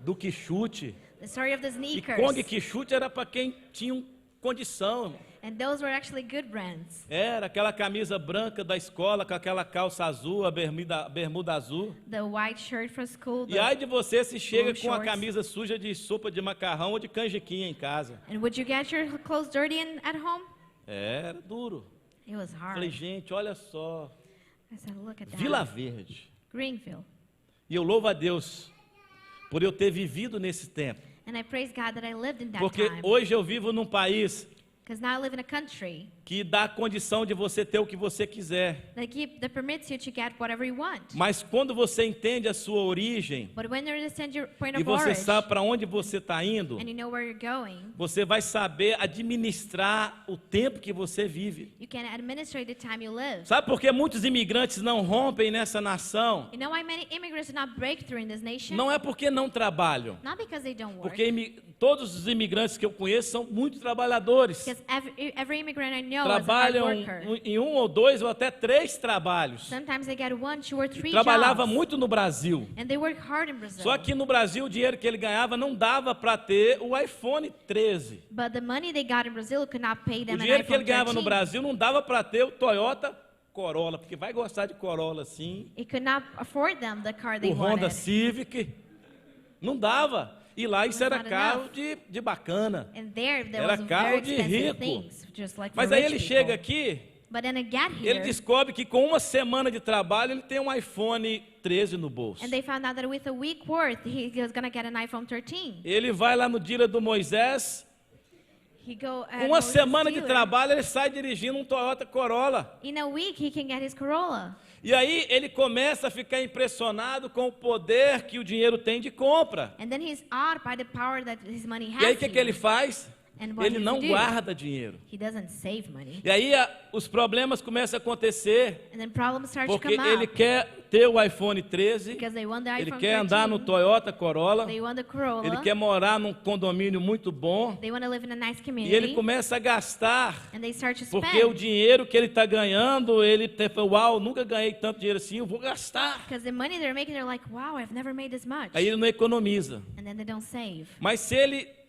Speaker 2: do quichute.
Speaker 1: The story of the
Speaker 2: E
Speaker 1: sneakers.
Speaker 2: conga e quichute era para quem tinha condição, irmão.
Speaker 1: And those were actually good brands.
Speaker 2: Era aquela camisa branca da escola com aquela calça azul, a bermuda azul.
Speaker 1: The white shirt for school.
Speaker 2: E ai de você se chega
Speaker 1: blue
Speaker 2: com a
Speaker 1: shorts.
Speaker 2: camisa suja de sopa de macarrão ou de canjiquinha em casa.
Speaker 1: And would you get your clothes dirty at home?
Speaker 2: Era duro.
Speaker 1: It was hard.
Speaker 2: Falei, gente, olha só.
Speaker 1: I said, look at that.
Speaker 2: Vila Verde.
Speaker 1: Greenfield.
Speaker 2: E eu louvo a Deus por eu ter vivido nesse tempo.
Speaker 1: And I praise God that I lived in that
Speaker 2: Porque
Speaker 1: time.
Speaker 2: hoje eu vivo num país
Speaker 1: Because now I live in a country
Speaker 2: que dá a condição de você ter o que você quiser.
Speaker 1: that permits you to get whatever you want.
Speaker 2: Mas quando você entende a sua origem
Speaker 1: But when you understand your point
Speaker 2: e
Speaker 1: of
Speaker 2: você
Speaker 1: origin
Speaker 2: sabe para onde você está indo,
Speaker 1: and you know where you're going,
Speaker 2: você vai saber administrar o tempo que você vive.
Speaker 1: you can administrate the time you live.
Speaker 2: Sabe por que muitos imigrantes não rompem nessa nação?
Speaker 1: You know why many immigrants do not break through in this nation?
Speaker 2: Não é porque não trabalham.
Speaker 1: Not because they don't work.
Speaker 2: Porque todos os imigrantes que eu conheço são muito trabalhadores.
Speaker 1: Because every immigrant I know
Speaker 2: Trabalham
Speaker 1: is a hard worker.
Speaker 2: em um ou dois ou até 3 trabalhos.
Speaker 1: Sometimes they get 1, 2, or 3
Speaker 2: Trabalhava
Speaker 1: jobs.
Speaker 2: muito no Brasil.
Speaker 1: And they work hard in Brazil.
Speaker 2: Só que no Brasil o dinheiro que ele ganhava não dava para ter o iPhone 13.
Speaker 1: But the money they got in Brazil could not pay
Speaker 2: O
Speaker 1: them an
Speaker 2: dinheiro que ele
Speaker 1: iPhone
Speaker 2: ganhava no
Speaker 1: 13.
Speaker 2: Brasil não dava para ter o Toyota Corolla, porque vai gostar de Corolla assim,
Speaker 1: It could not afford them the car they
Speaker 2: o Honda
Speaker 1: wanted.
Speaker 2: Civic. Não dava. E lá isso
Speaker 1: Was
Speaker 2: era
Speaker 1: not
Speaker 2: carro
Speaker 1: enough.
Speaker 2: de bacana.
Speaker 1: And there
Speaker 2: Era
Speaker 1: was
Speaker 2: carro
Speaker 1: very
Speaker 2: de
Speaker 1: expensive
Speaker 2: rico.
Speaker 1: things, just like
Speaker 2: Mas
Speaker 1: for
Speaker 2: aí
Speaker 1: rich
Speaker 2: ele
Speaker 1: people.
Speaker 2: chega aqui,
Speaker 1: But then I get
Speaker 2: ele
Speaker 1: here,
Speaker 2: descobre que com uma semana de trabalho ele tem um iPhone 13 no bolso.
Speaker 1: and they found out that with a week worth, he was going to get an iPhone 13.
Speaker 2: Ele vai lá no dia do Moisés,
Speaker 1: He go,
Speaker 2: com uma
Speaker 1: goes to
Speaker 2: semana de
Speaker 1: dealer.
Speaker 2: trabalho ele sai dirigindo um Toyota Corolla.
Speaker 1: In a week, he can get his Corolla.
Speaker 2: E aí ele começa a ficar impressionado com o poder que o dinheiro tem de compra.
Speaker 1: And then he's awed by the power that his money has
Speaker 2: E aí o que
Speaker 1: here.
Speaker 2: ele faz?
Speaker 1: And what
Speaker 2: Ele
Speaker 1: does
Speaker 2: não
Speaker 1: he do?
Speaker 2: guarda dinheiro.
Speaker 1: He doesn't save money.
Speaker 2: E aí os problemas começam a acontecer
Speaker 1: And then problems start to
Speaker 2: porque
Speaker 1: come
Speaker 2: ele
Speaker 1: up.
Speaker 2: quer ter o iPhone 13,
Speaker 1: Because they want the
Speaker 2: ele
Speaker 1: iPhone
Speaker 2: quer andar no
Speaker 1: 13.
Speaker 2: Toyota Corolla,
Speaker 1: They want the Corolla.
Speaker 2: ele quer morar num condomínio muito bom
Speaker 1: They want to live in a nice
Speaker 2: e
Speaker 1: community.
Speaker 2: ele começa a gastar.
Speaker 1: And they start to spend.
Speaker 2: Porque o dinheiro que ele está ganhando, ele fala, uau, nunca ganhei tanto dinheiro assim, eu vou gastar.
Speaker 1: Because the money they're making, they're like, wow, I've never made this much.
Speaker 2: Aí ele não economiza.
Speaker 1: And then they don't save.
Speaker 2: Mas se ele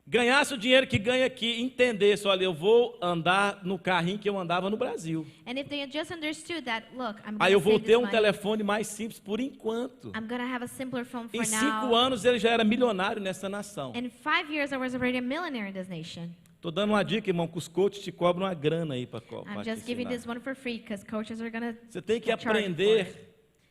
Speaker 2: ganhasse o dinheiro que ganha aqui, entendesse, olha, eu vou andar no carrinho que eu andava no Brasil.
Speaker 1: And if they just understood that, look, I'm
Speaker 2: Aí
Speaker 1: going
Speaker 2: eu
Speaker 1: to
Speaker 2: vou
Speaker 1: save
Speaker 2: ter
Speaker 1: this
Speaker 2: um
Speaker 1: money.
Speaker 2: telefone mais simples por enquanto.
Speaker 1: I'm going to have a simpler phone for
Speaker 2: Em 5
Speaker 1: now.
Speaker 2: anos ele já era milionário nessa nação.
Speaker 1: In 5 years, I was already a millionaire in this nation.
Speaker 2: Tô dando uma dica, irmão, que os coaches te cobram uma grana aí para
Speaker 1: I'm just giving this one for free because coaches are going to
Speaker 2: Você tem que
Speaker 1: charge for it.
Speaker 2: aprender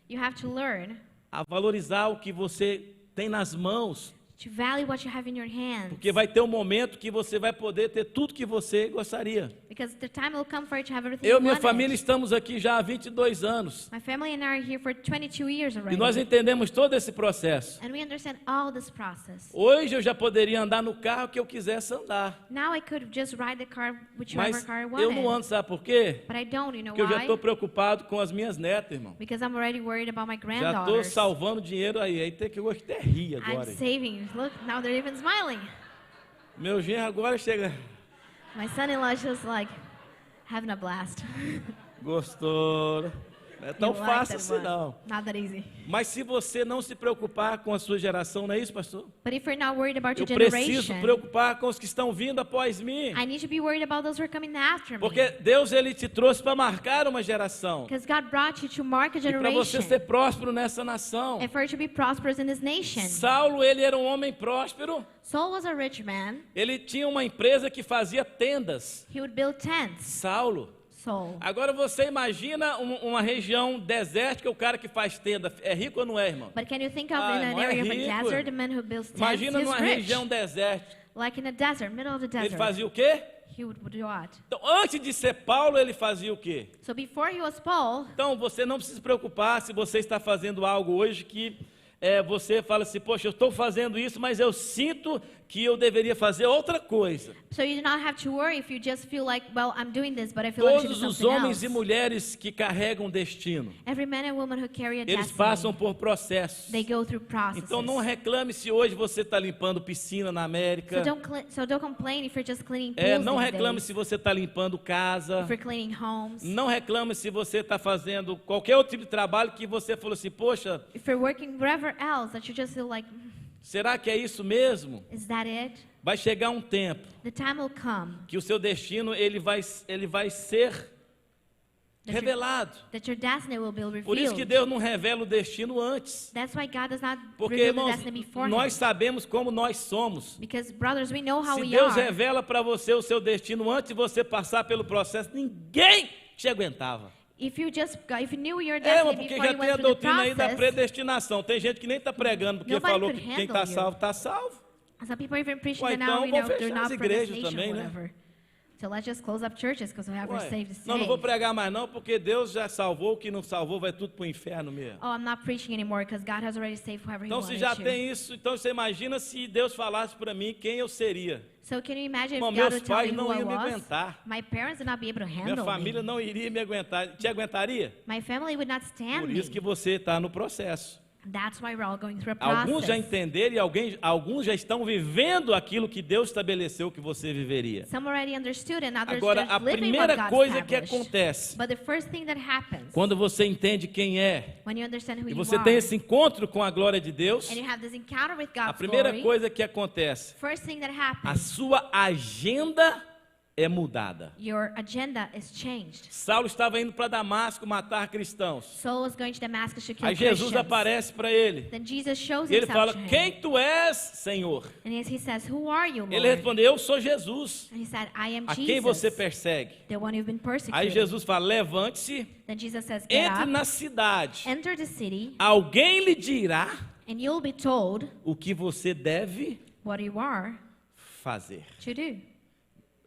Speaker 1: You have to learn
Speaker 2: a valorizar o que você tem nas mãos,
Speaker 1: to value what you have in your hands.
Speaker 2: porque vai ter um momento que você vai poder ter tudo que você gostaria.
Speaker 1: Because the time will come for you to have everything
Speaker 2: Eu e
Speaker 1: you
Speaker 2: minha
Speaker 1: wanted.
Speaker 2: família estamos aqui já há 22 anos.
Speaker 1: My family and I are here for 22 years
Speaker 2: E
Speaker 1: already.
Speaker 2: nós entendemos todo esse processo.
Speaker 1: And we understand all this process.
Speaker 2: Hoje eu já poderia andar no carro que eu quisesse andar.
Speaker 1: Now I could just ride the car, whichever
Speaker 2: Mas
Speaker 1: car I
Speaker 2: eu
Speaker 1: wanted.
Speaker 2: não ando, sabe por quê?
Speaker 1: But I don't, you know
Speaker 2: Porque eu já
Speaker 1: why?
Speaker 2: estou preocupado com as minhas netas, irmão.
Speaker 1: Because I'm already worried about my
Speaker 2: Já estou
Speaker 1: granddaughters.
Speaker 2: salvando dinheiro aí. Aí tem que eu até rir
Speaker 1: I'm
Speaker 2: agora.
Speaker 1: saving. Look, now they're even smiling.
Speaker 2: Meu genro agora chega.
Speaker 1: My son-in-law is just like having a blast.
Speaker 2: Gostou. Não é tão
Speaker 1: He liked
Speaker 2: fácil
Speaker 1: that
Speaker 2: assim
Speaker 1: one.
Speaker 2: não.
Speaker 1: Not that easy.
Speaker 2: Mas se você não se preocupar com a sua geração, não é isso, pastor?
Speaker 1: But if you're not worried about
Speaker 2: Eu
Speaker 1: your
Speaker 2: preciso
Speaker 1: generation,
Speaker 2: preocupar com os que estão vindo após mim.
Speaker 1: I need to be worried about those who are coming after me.
Speaker 2: Porque Deus ele te trouxe para marcar uma geração.
Speaker 1: Because God brought you to mark a
Speaker 2: E para você
Speaker 1: generation.
Speaker 2: ser próspero nessa nação.
Speaker 1: And for you to be prosperous in this nation.
Speaker 2: Saulo, ele era um homem próspero.
Speaker 1: Saul was a rich man.
Speaker 2: Ele tinha uma empresa que fazia tendas.
Speaker 1: He would build tents.
Speaker 2: Saulo.
Speaker 1: Saul.
Speaker 2: Agora você imagina uma região desértica, o cara que faz tenda. É rico ou não é, irmão?
Speaker 1: But can you think of
Speaker 2: Ah,
Speaker 1: in an
Speaker 2: não é
Speaker 1: area of a
Speaker 2: rico.
Speaker 1: desert, the man who builds tents,
Speaker 2: Imagina
Speaker 1: he's
Speaker 2: numa
Speaker 1: rich.
Speaker 2: região desértica.
Speaker 1: Like in a desert, middle of the
Speaker 2: Ele
Speaker 1: desert.
Speaker 2: fazia o quê?
Speaker 1: He would do what?
Speaker 2: Então, antes de ser Paulo, ele fazia o quê?
Speaker 1: So before he was Paul,
Speaker 2: Então, você não precisa se preocupar se você está fazendo algo hoje que você fala assim, poxa, eu estou fazendo isso, mas eu sinto que eu deveria fazer outra coisa.
Speaker 1: so you do not have to worry if you just feel like, well, I'm doing this, but I feel like I should
Speaker 2: Todos
Speaker 1: do
Speaker 2: os
Speaker 1: something
Speaker 2: homens
Speaker 1: else.
Speaker 2: e mulheres que carregam destino,
Speaker 1: Every man and woman who carry a
Speaker 2: eles
Speaker 1: destiny,
Speaker 2: passam por processos.
Speaker 1: they go through processes.
Speaker 2: Então, não reclame se hoje você está limpando piscina na América.
Speaker 1: So don't complain if you're just cleaning pools
Speaker 2: Não
Speaker 1: these
Speaker 2: reclame
Speaker 1: days,
Speaker 2: se você está limpando casa.
Speaker 1: if you're cleaning homes,
Speaker 2: Não reclame se você está fazendo qualquer outro tipo de trabalho que você falou assim, poxa,
Speaker 1: if you're working wherever else that you just feel like,
Speaker 2: será que é isso mesmo?
Speaker 1: is that it?
Speaker 2: Vai chegar um tempo
Speaker 1: The time will come
Speaker 2: que o seu destino ele vai ser revelado.
Speaker 1: that your destiny will be
Speaker 2: Por isso que
Speaker 1: revealed.
Speaker 2: Deus não revela o destino antes.
Speaker 1: That's why God does not
Speaker 2: Porque,
Speaker 1: reveal the
Speaker 2: irmãos,
Speaker 1: destiny beforehand.
Speaker 2: nós sabemos como nós somos.
Speaker 1: Because brothers, we know how
Speaker 2: Se
Speaker 1: we
Speaker 2: Deus
Speaker 1: are.
Speaker 2: revela para você o seu destino antes de você passar pelo processo, ninguém te aguentava.
Speaker 1: If you knew your
Speaker 2: Irmão,
Speaker 1: destiny
Speaker 2: porque
Speaker 1: before
Speaker 2: já
Speaker 1: you
Speaker 2: tem
Speaker 1: went
Speaker 2: a
Speaker 1: through the
Speaker 2: doutrina aí da
Speaker 1: process,
Speaker 2: predestinação. Tem gente que nem está pregando porque
Speaker 1: Nobody
Speaker 2: falou
Speaker 1: could
Speaker 2: que quem
Speaker 1: handle
Speaker 2: está
Speaker 1: you.
Speaker 2: salvo, está salvo.
Speaker 1: some people even preaching
Speaker 2: Ué,
Speaker 1: that now,
Speaker 2: então
Speaker 1: you
Speaker 2: vão
Speaker 1: know, they're
Speaker 2: fechar as
Speaker 1: not
Speaker 2: igrejas
Speaker 1: predestination
Speaker 2: também,
Speaker 1: or
Speaker 2: né?
Speaker 1: whatever. So let's just close up churches because we have
Speaker 2: Ué,
Speaker 1: saved to
Speaker 2: não vou
Speaker 1: save.
Speaker 2: pregar mais não, porque Deus já salvou, o que não salvou vai tudo para o inferno mesmo.
Speaker 1: Oh, I'm not preaching anymore because God has already saved whoever He
Speaker 2: Então se
Speaker 1: wanted
Speaker 2: já
Speaker 1: to.
Speaker 2: tem isso, então você imagina se Deus falasse para mim quem eu seria.
Speaker 1: So can you imagine
Speaker 2: Bom,
Speaker 1: if God
Speaker 2: meus
Speaker 1: would tell
Speaker 2: pais
Speaker 1: me who
Speaker 2: não
Speaker 1: I
Speaker 2: iam me
Speaker 1: was?
Speaker 2: aguentar.
Speaker 1: My parents would not be able to
Speaker 2: Minha
Speaker 1: handle
Speaker 2: família
Speaker 1: me.
Speaker 2: não iria me aguentar. Te aguentaria?
Speaker 1: My family would not stand
Speaker 2: Por
Speaker 1: me.
Speaker 2: isso que você está no processo.
Speaker 1: That's why we're all going through a
Speaker 2: Alguns já
Speaker 1: process.
Speaker 2: entenderam e alguns já estão vivendo aquilo que Deus estabeleceu que você viveria.
Speaker 1: Some already understood and others
Speaker 2: Agora,
Speaker 1: just
Speaker 2: a
Speaker 1: living what
Speaker 2: primeira
Speaker 1: God
Speaker 2: coisa que
Speaker 1: established.
Speaker 2: acontece
Speaker 1: But the first thing that happens
Speaker 2: quando você entende quem é
Speaker 1: when you understand who
Speaker 2: e
Speaker 1: you
Speaker 2: você
Speaker 1: are
Speaker 2: tem esse encontro com a glória de Deus,
Speaker 1: and you have this encounter with
Speaker 2: a
Speaker 1: God's
Speaker 2: primeira
Speaker 1: glory,
Speaker 2: coisa que acontece,
Speaker 1: first thing that
Speaker 2: a
Speaker 1: happens,
Speaker 2: sua agenda é mudada.
Speaker 1: your agenda is changed.
Speaker 2: Saulo estava indo para Damasco matar cristãos.
Speaker 1: Saul was going to Damascus to kill
Speaker 2: Aí Jesus
Speaker 1: Christians.
Speaker 2: aparece para ele.
Speaker 1: Then Jesus shows
Speaker 2: E ele
Speaker 1: himself
Speaker 2: fala:
Speaker 1: to him.
Speaker 2: "Quem tu és, Senhor?"
Speaker 1: And he says, "Who are you, Lord?"
Speaker 2: Ele respondeu: "Eu sou Jesus,
Speaker 1: And he said, "I am
Speaker 2: a
Speaker 1: Jesus,
Speaker 2: quem você persegue."
Speaker 1: the one you've been persecuting."
Speaker 2: Aí Jesus fala: "Levante-se,
Speaker 1: Then Jesus says, "Get
Speaker 2: entre
Speaker 1: up,
Speaker 2: na cidade.
Speaker 1: enter the city,
Speaker 2: Alguém lhe dirá
Speaker 1: and you'll be told
Speaker 2: o que você deve
Speaker 1: what you are
Speaker 2: fazer."
Speaker 1: to do."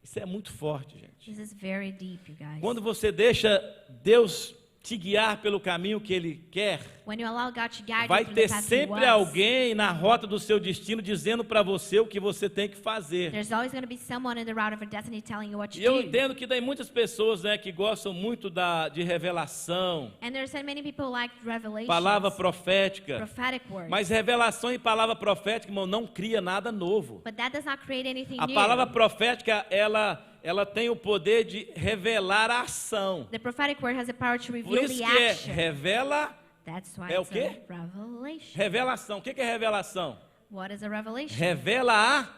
Speaker 2: Isso é muito forte, gente.
Speaker 1: This is very deep, you guys.
Speaker 2: Quando você deixa Deus te guiar pelo caminho que Ele quer,
Speaker 1: When you allow God to guide
Speaker 2: vai
Speaker 1: you through the
Speaker 2: ter
Speaker 1: path He
Speaker 2: sempre
Speaker 1: wants,
Speaker 2: alguém na rota do seu destino dizendo para você o que você tem que fazer.
Speaker 1: there's always going to be someone in the route of your destiny telling you what to
Speaker 2: E eu
Speaker 1: do.
Speaker 2: entendo que tem muitas pessoas, né, que gostam muito de revelação,
Speaker 1: And there's so many people like revelations,
Speaker 2: palavra profética.
Speaker 1: prophetic words.
Speaker 2: Mas revelação e palavra profética, irmão, não cria nada novo.
Speaker 1: But that does not create anything
Speaker 2: A
Speaker 1: new.
Speaker 2: palavra profética, ela tem o poder de revelar a ação.
Speaker 1: The prophetic word has the power to
Speaker 2: Por
Speaker 1: reveal
Speaker 2: isso
Speaker 1: the
Speaker 2: que é
Speaker 1: action.
Speaker 2: revela,
Speaker 1: That's why
Speaker 2: é o
Speaker 1: it's
Speaker 2: quê?
Speaker 1: a revelation.
Speaker 2: revelação. O que é revelação?
Speaker 1: What is a revelation?
Speaker 2: Revela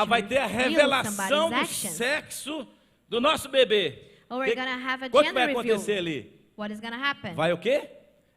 Speaker 2: vai ter a revelação do
Speaker 1: actions.
Speaker 2: sexo do nosso bebê.
Speaker 1: Oh, we're gonna have a
Speaker 2: O que
Speaker 1: gender
Speaker 2: vai
Speaker 1: reveal.
Speaker 2: acontecer ali?
Speaker 1: What is going to happen?
Speaker 2: Vai o quê?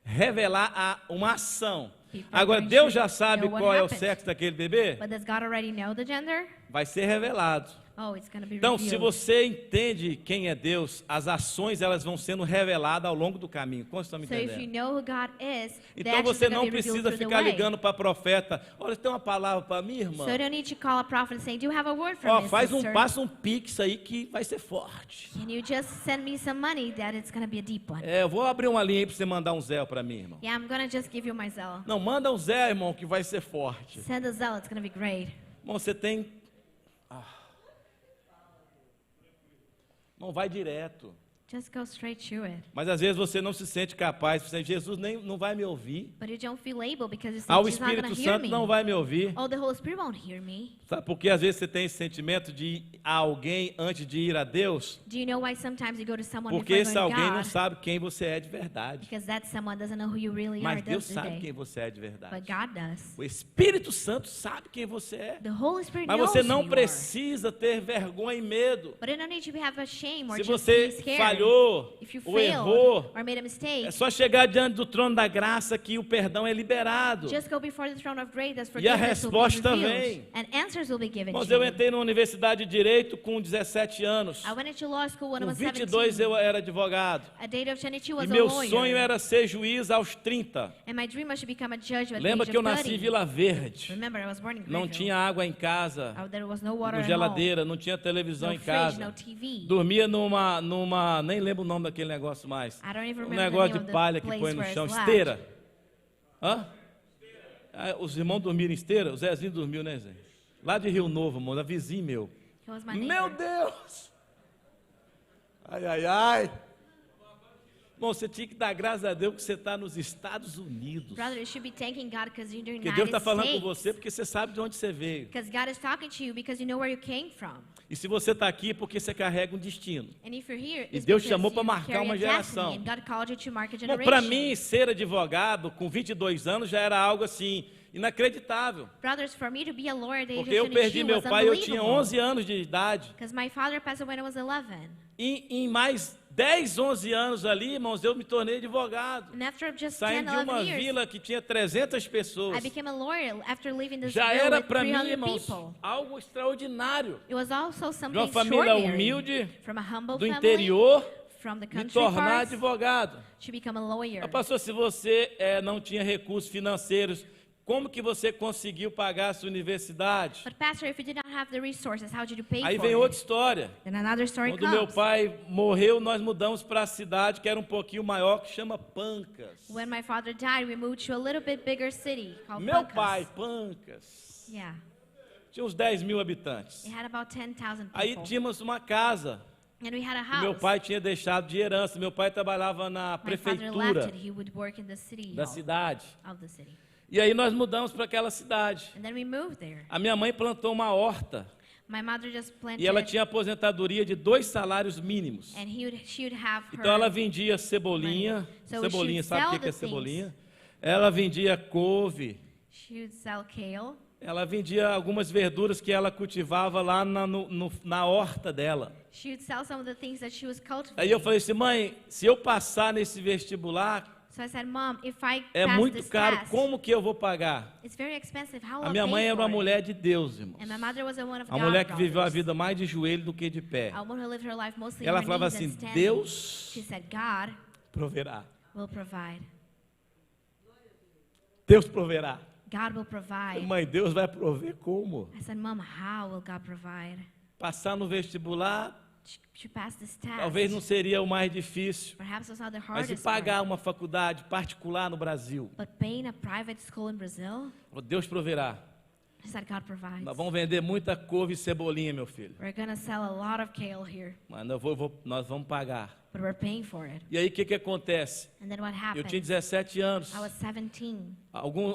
Speaker 2: Revelar uma ação.
Speaker 1: People are
Speaker 2: Agora,
Speaker 1: going
Speaker 2: Deus
Speaker 1: to
Speaker 2: já sabe
Speaker 1: know what
Speaker 2: qual é o
Speaker 1: happened.
Speaker 2: sexo daquele bebê?
Speaker 1: But does God already know the gender?
Speaker 2: Vai ser revelado.
Speaker 1: Oh, it's going to be
Speaker 2: Então,
Speaker 1: revealed.
Speaker 2: se você entende quem é Deus, as ações elas vão sendo reveladas ao longo do caminho. Quantos estão me
Speaker 1: So if you
Speaker 2: entendendo?
Speaker 1: know who God is, the
Speaker 2: Então
Speaker 1: actions
Speaker 2: você
Speaker 1: are
Speaker 2: não
Speaker 1: going to be revealed
Speaker 2: precisa
Speaker 1: through the
Speaker 2: ficar
Speaker 1: way.
Speaker 2: ligando para profeta. Olha, tem uma palavra para mim, irmão.
Speaker 1: So you don't need to call a prophet and say, "Do you have a word for
Speaker 2: Ó,
Speaker 1: me,
Speaker 2: faz
Speaker 1: sister?
Speaker 2: passa um pix aí que vai ser forte.
Speaker 1: Can you just send me some money that it's going to be a deep one?"
Speaker 2: É, eu vou abrir uma linha aí para você mandar um Zé para mim, irmão.
Speaker 1: Yeah, I'm going to just give you my Zelle.
Speaker 2: Não, manda um Zé, irmão, que vai ser forte.
Speaker 1: Send a Zelle, it's going to be great.
Speaker 2: Irmão, você tem... Irmão, vai direto.
Speaker 1: Just go straight to it.
Speaker 2: Mas às vezes você não se sente capaz. Você diz, Jesus nem não vai me ouvir.
Speaker 1: But you don't feel able because you say,
Speaker 2: Ah, o
Speaker 1: "Jesus not going
Speaker 2: Espírito
Speaker 1: to hear
Speaker 2: Santo
Speaker 1: me."
Speaker 2: não vai me ouvir.
Speaker 1: Oh, the Holy Spirit won't hear me.
Speaker 2: Sabe por que às vezes você tem esse sentimento de ir a alguém antes de ir a Deus?
Speaker 1: Do you know why sometimes you go to someone
Speaker 2: Porque
Speaker 1: before
Speaker 2: esse
Speaker 1: going to
Speaker 2: alguém
Speaker 1: God?
Speaker 2: não sabe quem você é de verdade.
Speaker 1: Because that someone doesn't know who you really
Speaker 2: Mas
Speaker 1: are,
Speaker 2: Deus
Speaker 1: does
Speaker 2: sabe
Speaker 1: they?
Speaker 2: quem você é de
Speaker 1: But
Speaker 2: verdade.
Speaker 1: God does.
Speaker 2: O Espírito Santo sabe quem você é.
Speaker 1: The Holy Spirit
Speaker 2: Mas
Speaker 1: knows
Speaker 2: você
Speaker 1: who
Speaker 2: não
Speaker 1: you
Speaker 2: precisa ter vergonha e medo.
Speaker 1: are. But you don't need to have a shame or
Speaker 2: Se
Speaker 1: just
Speaker 2: você
Speaker 1: be scared.
Speaker 2: falhou
Speaker 1: If you
Speaker 2: ou
Speaker 1: failed
Speaker 2: errou,
Speaker 1: or made a mistake,
Speaker 2: é só chegar diante do trono da graça que o perdão é liberado.
Speaker 1: just go before the throne of grace as
Speaker 2: E a
Speaker 1: forgiveness will be
Speaker 2: resposta
Speaker 1: revealed.
Speaker 2: vem.
Speaker 1: And answers will be given
Speaker 2: Irmãos,
Speaker 1: to
Speaker 2: eu
Speaker 1: you.
Speaker 2: entrei na universidade de Direito com 17 anos.
Speaker 1: I went into law school when I
Speaker 2: Com
Speaker 1: was
Speaker 2: 22
Speaker 1: 17.
Speaker 2: eu era advogado.
Speaker 1: At the age of 22
Speaker 2: E
Speaker 1: was a
Speaker 2: meu
Speaker 1: lawyer.
Speaker 2: sonho era ser juiz aos 30.
Speaker 1: And my dream was to become a judge at
Speaker 2: Lembra
Speaker 1: the
Speaker 2: que eu
Speaker 1: age of
Speaker 2: nasci em
Speaker 1: 30.
Speaker 2: Vila Verde.
Speaker 1: Remember, I was born in
Speaker 2: Não
Speaker 1: Greenville.
Speaker 2: tinha água em casa,
Speaker 1: There was no water
Speaker 2: no
Speaker 1: at home.
Speaker 2: geladeira, não tinha televisão
Speaker 1: No
Speaker 2: em
Speaker 1: fridge,
Speaker 2: casa.
Speaker 1: no TV.
Speaker 2: Dormia nem lembro o nome daquele negócio mais.
Speaker 1: I don't even
Speaker 2: Um
Speaker 1: remember the
Speaker 2: negócio
Speaker 1: name
Speaker 2: de
Speaker 1: of the
Speaker 2: palha que
Speaker 1: place
Speaker 2: põe no
Speaker 1: where
Speaker 2: chão,
Speaker 1: it's left.
Speaker 2: esteira. Hã? Ah, os irmãos dormiram em esteira? O Zezinho dormiu, né, Zé? Lá de Rio Novo, mano, vizinho meu.
Speaker 1: He was my
Speaker 2: Meu
Speaker 1: neighbor.
Speaker 2: Deus! Ai, ai, ai. Bom, você tinha que dar graças a Deus que você está nos Estados Unidos.
Speaker 1: Brother, you should be thanking God because you're in the
Speaker 2: Porque
Speaker 1: United
Speaker 2: Deus está falando com
Speaker 1: States.
Speaker 2: você porque você sabe de onde você veio.
Speaker 1: Because God is talking to you because you know where you came from.
Speaker 2: E se você está aqui é porque você carrega um destino.
Speaker 1: And if you're here,
Speaker 2: E
Speaker 1: it's
Speaker 2: Deus
Speaker 1: because
Speaker 2: chamou
Speaker 1: you
Speaker 2: para marcar
Speaker 1: carry
Speaker 2: uma
Speaker 1: a
Speaker 2: geração.
Speaker 1: destiny, and God called you to mark a
Speaker 2: Bom,
Speaker 1: generation.
Speaker 2: para mim, ser advogado com 22 anos já era algo assim, inacreditável.
Speaker 1: Brothers, for me to be a lawyer at the age
Speaker 2: Porque eu
Speaker 1: of
Speaker 2: perdi
Speaker 1: 22
Speaker 2: meu
Speaker 1: was
Speaker 2: pai, eu tinha
Speaker 1: unbelievable.
Speaker 2: 11 anos de idade.
Speaker 1: Because my father passed away when I was 11.
Speaker 2: E em mais 10, 11 anos ali, irmãos, eu me tornei advogado.
Speaker 1: And after just 10,
Speaker 2: Saindo de
Speaker 1: 11
Speaker 2: uma
Speaker 1: years,
Speaker 2: vila que tinha 300
Speaker 1: I
Speaker 2: pessoas.
Speaker 1: became a lawyer after leaving this
Speaker 2: Já
Speaker 1: village
Speaker 2: era
Speaker 1: with
Speaker 2: para mim,
Speaker 1: 300
Speaker 2: irmãos,
Speaker 1: people.
Speaker 2: algo extraordinário.
Speaker 1: It was also
Speaker 2: De
Speaker 1: something
Speaker 2: uma família
Speaker 1: extraordinary.
Speaker 2: humilde,
Speaker 1: From a humble
Speaker 2: do
Speaker 1: family,
Speaker 2: interior,
Speaker 1: from the
Speaker 2: me
Speaker 1: country
Speaker 2: tornar
Speaker 1: parts,
Speaker 2: advogado.
Speaker 1: to become a lawyer.
Speaker 2: Mas, pastor, se você não tinha recursos financeiros, como que você conseguiu pagar a sua universidade?
Speaker 1: But pastor, if you did not have the resources, how did you pay
Speaker 2: Aí
Speaker 1: for
Speaker 2: vem outra
Speaker 1: it?
Speaker 2: história.
Speaker 1: Then another story
Speaker 2: Quando meu
Speaker 1: comes.
Speaker 2: pai morreu, nós mudamos para a cidade que era um pouquinho maior, que chama Pancas.
Speaker 1: When my father died, we moved to a little bit bigger city called
Speaker 2: Meu
Speaker 1: Pancas.
Speaker 2: pai, Pancas,
Speaker 1: Yeah.
Speaker 2: tinha uns 10 mil habitantes.
Speaker 1: It had about 10,000
Speaker 2: Aí
Speaker 1: people.
Speaker 2: tínhamos uma casa.
Speaker 1: And we had a
Speaker 2: que Meu
Speaker 1: house.
Speaker 2: pai tinha deixado de herança. Meu pai trabalhava na
Speaker 1: My father left
Speaker 2: prefeitura
Speaker 1: it. He would work in the city
Speaker 2: da
Speaker 1: hall
Speaker 2: cidade.
Speaker 1: of the city.
Speaker 2: E aí nós mudamos para aquela cidade.
Speaker 1: And then we moved there.
Speaker 2: A minha mãe plantou uma horta
Speaker 1: My mother just planted,
Speaker 2: e ela tinha aposentadoria de 2 salários mínimos.
Speaker 1: and she would have her.
Speaker 2: Então ela vendia cebolinha.
Speaker 1: So
Speaker 2: Cebolinha,
Speaker 1: she'd
Speaker 2: sabe o
Speaker 1: sell
Speaker 2: que é
Speaker 1: the
Speaker 2: cebolinha? Ela vendia couve.
Speaker 1: She would sell kale.
Speaker 2: Ela vendia algumas verduras que ela cultivava lá na horta dela.
Speaker 1: She would sell some of the things that she was cultivating.
Speaker 2: Aí eu falei assim, mãe, se eu passar nesse vestibular,
Speaker 1: So I said, Mom, if I
Speaker 2: é
Speaker 1: pass
Speaker 2: muito
Speaker 1: this
Speaker 2: caro,
Speaker 1: test,
Speaker 2: como que eu vou pagar?
Speaker 1: it's very expensive. How will
Speaker 2: A
Speaker 1: I
Speaker 2: minha
Speaker 1: pay
Speaker 2: mãe era
Speaker 1: for
Speaker 2: uma
Speaker 1: it?
Speaker 2: mulher de Deus, irmãos.
Speaker 1: And my mother was a woman of
Speaker 2: Uma
Speaker 1: God,
Speaker 2: mulher que viveu a
Speaker 1: brothers.
Speaker 2: vida mais de joelho do que de pé.
Speaker 1: A woman who lived her life mostly
Speaker 2: Ela
Speaker 1: on her
Speaker 2: falava
Speaker 1: knees
Speaker 2: assim,
Speaker 1: and standing.
Speaker 2: Deus
Speaker 1: She said, God
Speaker 2: proverá.
Speaker 1: will provide.
Speaker 2: Deus proverá.
Speaker 1: God will provide.
Speaker 2: Mãe, Deus vai prover como?
Speaker 1: I said, Mom, how will God provide?
Speaker 2: Passar no vestibular,
Speaker 1: She passed this test.
Speaker 2: talvez não seria o mais difícil.
Speaker 1: Perhaps it's not the
Speaker 2: Mas se
Speaker 1: hardest
Speaker 2: pagar
Speaker 1: part.
Speaker 2: uma faculdade particular no Brasil,
Speaker 1: But paying a private school in Brazil,
Speaker 2: Deus proverá.
Speaker 1: I said, God provides.
Speaker 2: Nós vamos vender muita couve e cebolinha, meu filho.
Speaker 1: We're going to sell a lot of kale here,
Speaker 2: Mas nós vamos pagar.
Speaker 1: but we're paying for it.
Speaker 2: E aí o que acontece?
Speaker 1: And then what
Speaker 2: Eu
Speaker 1: happened?
Speaker 2: tinha 17 anos.
Speaker 1: I was 17.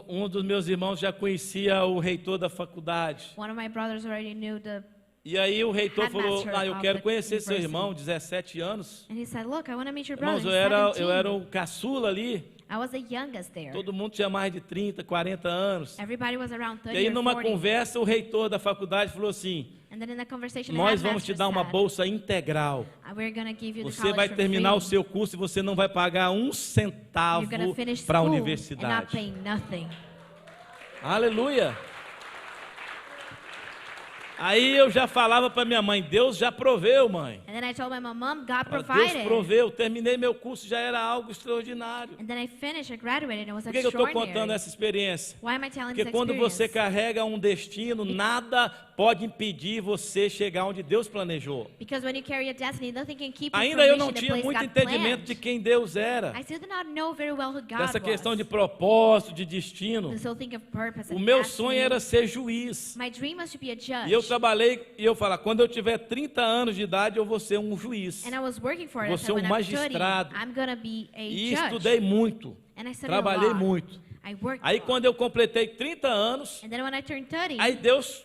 Speaker 2: Um dos meus irmãos já conhecia o reitor da faculdade.
Speaker 1: One of my brothers already knew the,
Speaker 2: E aí o reitor falou,
Speaker 1: Headmaster
Speaker 2: eu
Speaker 1: of
Speaker 2: quero
Speaker 1: the
Speaker 2: conhecer seu
Speaker 1: university.
Speaker 2: irmão, 17 anos.
Speaker 1: and he said, look, I want to meet your
Speaker 2: Irmãos,
Speaker 1: brother.
Speaker 2: eu
Speaker 1: He's 17.
Speaker 2: era o caçula ali.
Speaker 1: I was the youngest there.
Speaker 2: Todo mundo tinha mais de 30, 40 anos.
Speaker 1: Everybody was around 30
Speaker 2: E aí
Speaker 1: or
Speaker 2: numa
Speaker 1: 40.
Speaker 2: conversa o reitor da faculdade falou assim,
Speaker 1: And then in the conversation, the
Speaker 2: nós vamos te
Speaker 1: headmaster
Speaker 2: dar uma
Speaker 1: said,
Speaker 2: bolsa integral.
Speaker 1: we're going to give you the
Speaker 2: Você
Speaker 1: college
Speaker 2: vai
Speaker 1: for
Speaker 2: terminar o
Speaker 1: free.
Speaker 2: seu curso e você não vai pagar um centavo
Speaker 1: You're going to finish
Speaker 2: para a
Speaker 1: school and not
Speaker 2: universidade.
Speaker 1: pay nothing.
Speaker 2: Aleluia! Aí eu já falava para minha mãe, Deus já proveu, mãe.
Speaker 1: And then I told my mom, God
Speaker 2: Deus
Speaker 1: provided.
Speaker 2: proveu, terminei meu curso, já era algo extraordinário.
Speaker 1: And then I finished, I graduated, and it was
Speaker 2: Por que eu estou
Speaker 1: extraordinary.
Speaker 2: contando essa experiência?
Speaker 1: Why am I telling
Speaker 2: Porque
Speaker 1: this
Speaker 2: quando você
Speaker 1: experience?
Speaker 2: carrega um destino, nada pode impedir você chegar onde Deus planejou.
Speaker 1: Because when you carry a destiny, nothing can keep you
Speaker 2: Ainda
Speaker 1: from
Speaker 2: eu não
Speaker 1: reaching the
Speaker 2: tinha
Speaker 1: place
Speaker 2: muito
Speaker 1: God
Speaker 2: entendimento
Speaker 1: planned.
Speaker 2: de quem Deus era.
Speaker 1: I still did not know very well who God
Speaker 2: Dessa questão
Speaker 1: was.
Speaker 2: de propósito, de destino.
Speaker 1: This whole thing of purpose
Speaker 2: O
Speaker 1: and
Speaker 2: meu
Speaker 1: destiny.
Speaker 2: sonho era ser juiz.
Speaker 1: My dream was to be a judge.
Speaker 2: E eu trabalhei, e eu falava, quando eu tiver 30 anos de idade, eu vou ser um juiz.
Speaker 1: And I was working for it. I
Speaker 2: Você
Speaker 1: said,
Speaker 2: um
Speaker 1: when I'm studying,
Speaker 2: magistrado.
Speaker 1: I'm going to be a
Speaker 2: E
Speaker 1: judge.
Speaker 2: estudei muito.
Speaker 1: And I studied
Speaker 2: Trabalhei
Speaker 1: a lot.
Speaker 2: muito.
Speaker 1: I worked
Speaker 2: Aí
Speaker 1: a lot.
Speaker 2: quando eu completei 30 anos,
Speaker 1: And then when I turned 30,
Speaker 2: aí Deus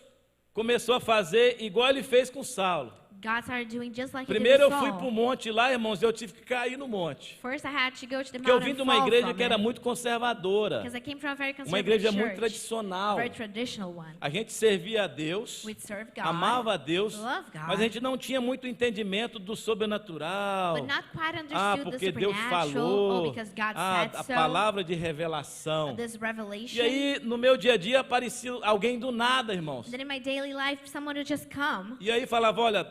Speaker 2: começou a fazer igual ele fez com Saulo.
Speaker 1: God started doing just like
Speaker 2: Primeiro
Speaker 1: he
Speaker 2: eu
Speaker 1: did
Speaker 2: fui
Speaker 1: with
Speaker 2: para o
Speaker 1: Saul.
Speaker 2: monte lá, irmãos, eu tive que cair no monte.
Speaker 1: First I had to go to the
Speaker 2: Porque eu
Speaker 1: mountain
Speaker 2: vim de
Speaker 1: and
Speaker 2: uma
Speaker 1: fall
Speaker 2: igreja
Speaker 1: from
Speaker 2: que era
Speaker 1: it.
Speaker 2: muito conservadora.
Speaker 1: Because I came from a very
Speaker 2: Uma
Speaker 1: conservative
Speaker 2: igreja muito
Speaker 1: church.
Speaker 2: tradicional.
Speaker 1: Very traditional one.
Speaker 2: A gente servia a Deus,
Speaker 1: We'd serve God,
Speaker 2: amava a Deus,
Speaker 1: love God,
Speaker 2: mas a gente não tinha muito entendimento do sobrenatural.
Speaker 1: but not quite
Speaker 2: Ah,
Speaker 1: understood the
Speaker 2: porque Deus
Speaker 1: supernatural.
Speaker 2: falou.
Speaker 1: Oh, because God
Speaker 2: Ah,
Speaker 1: said
Speaker 2: a
Speaker 1: so.
Speaker 2: palavra de revelação.
Speaker 1: This
Speaker 2: E
Speaker 1: revelation.
Speaker 2: aí, no meu dia a dia, aparecia alguém do nada, irmãos.
Speaker 1: And then in my daily life, someone would just come
Speaker 2: E aí falava, olha,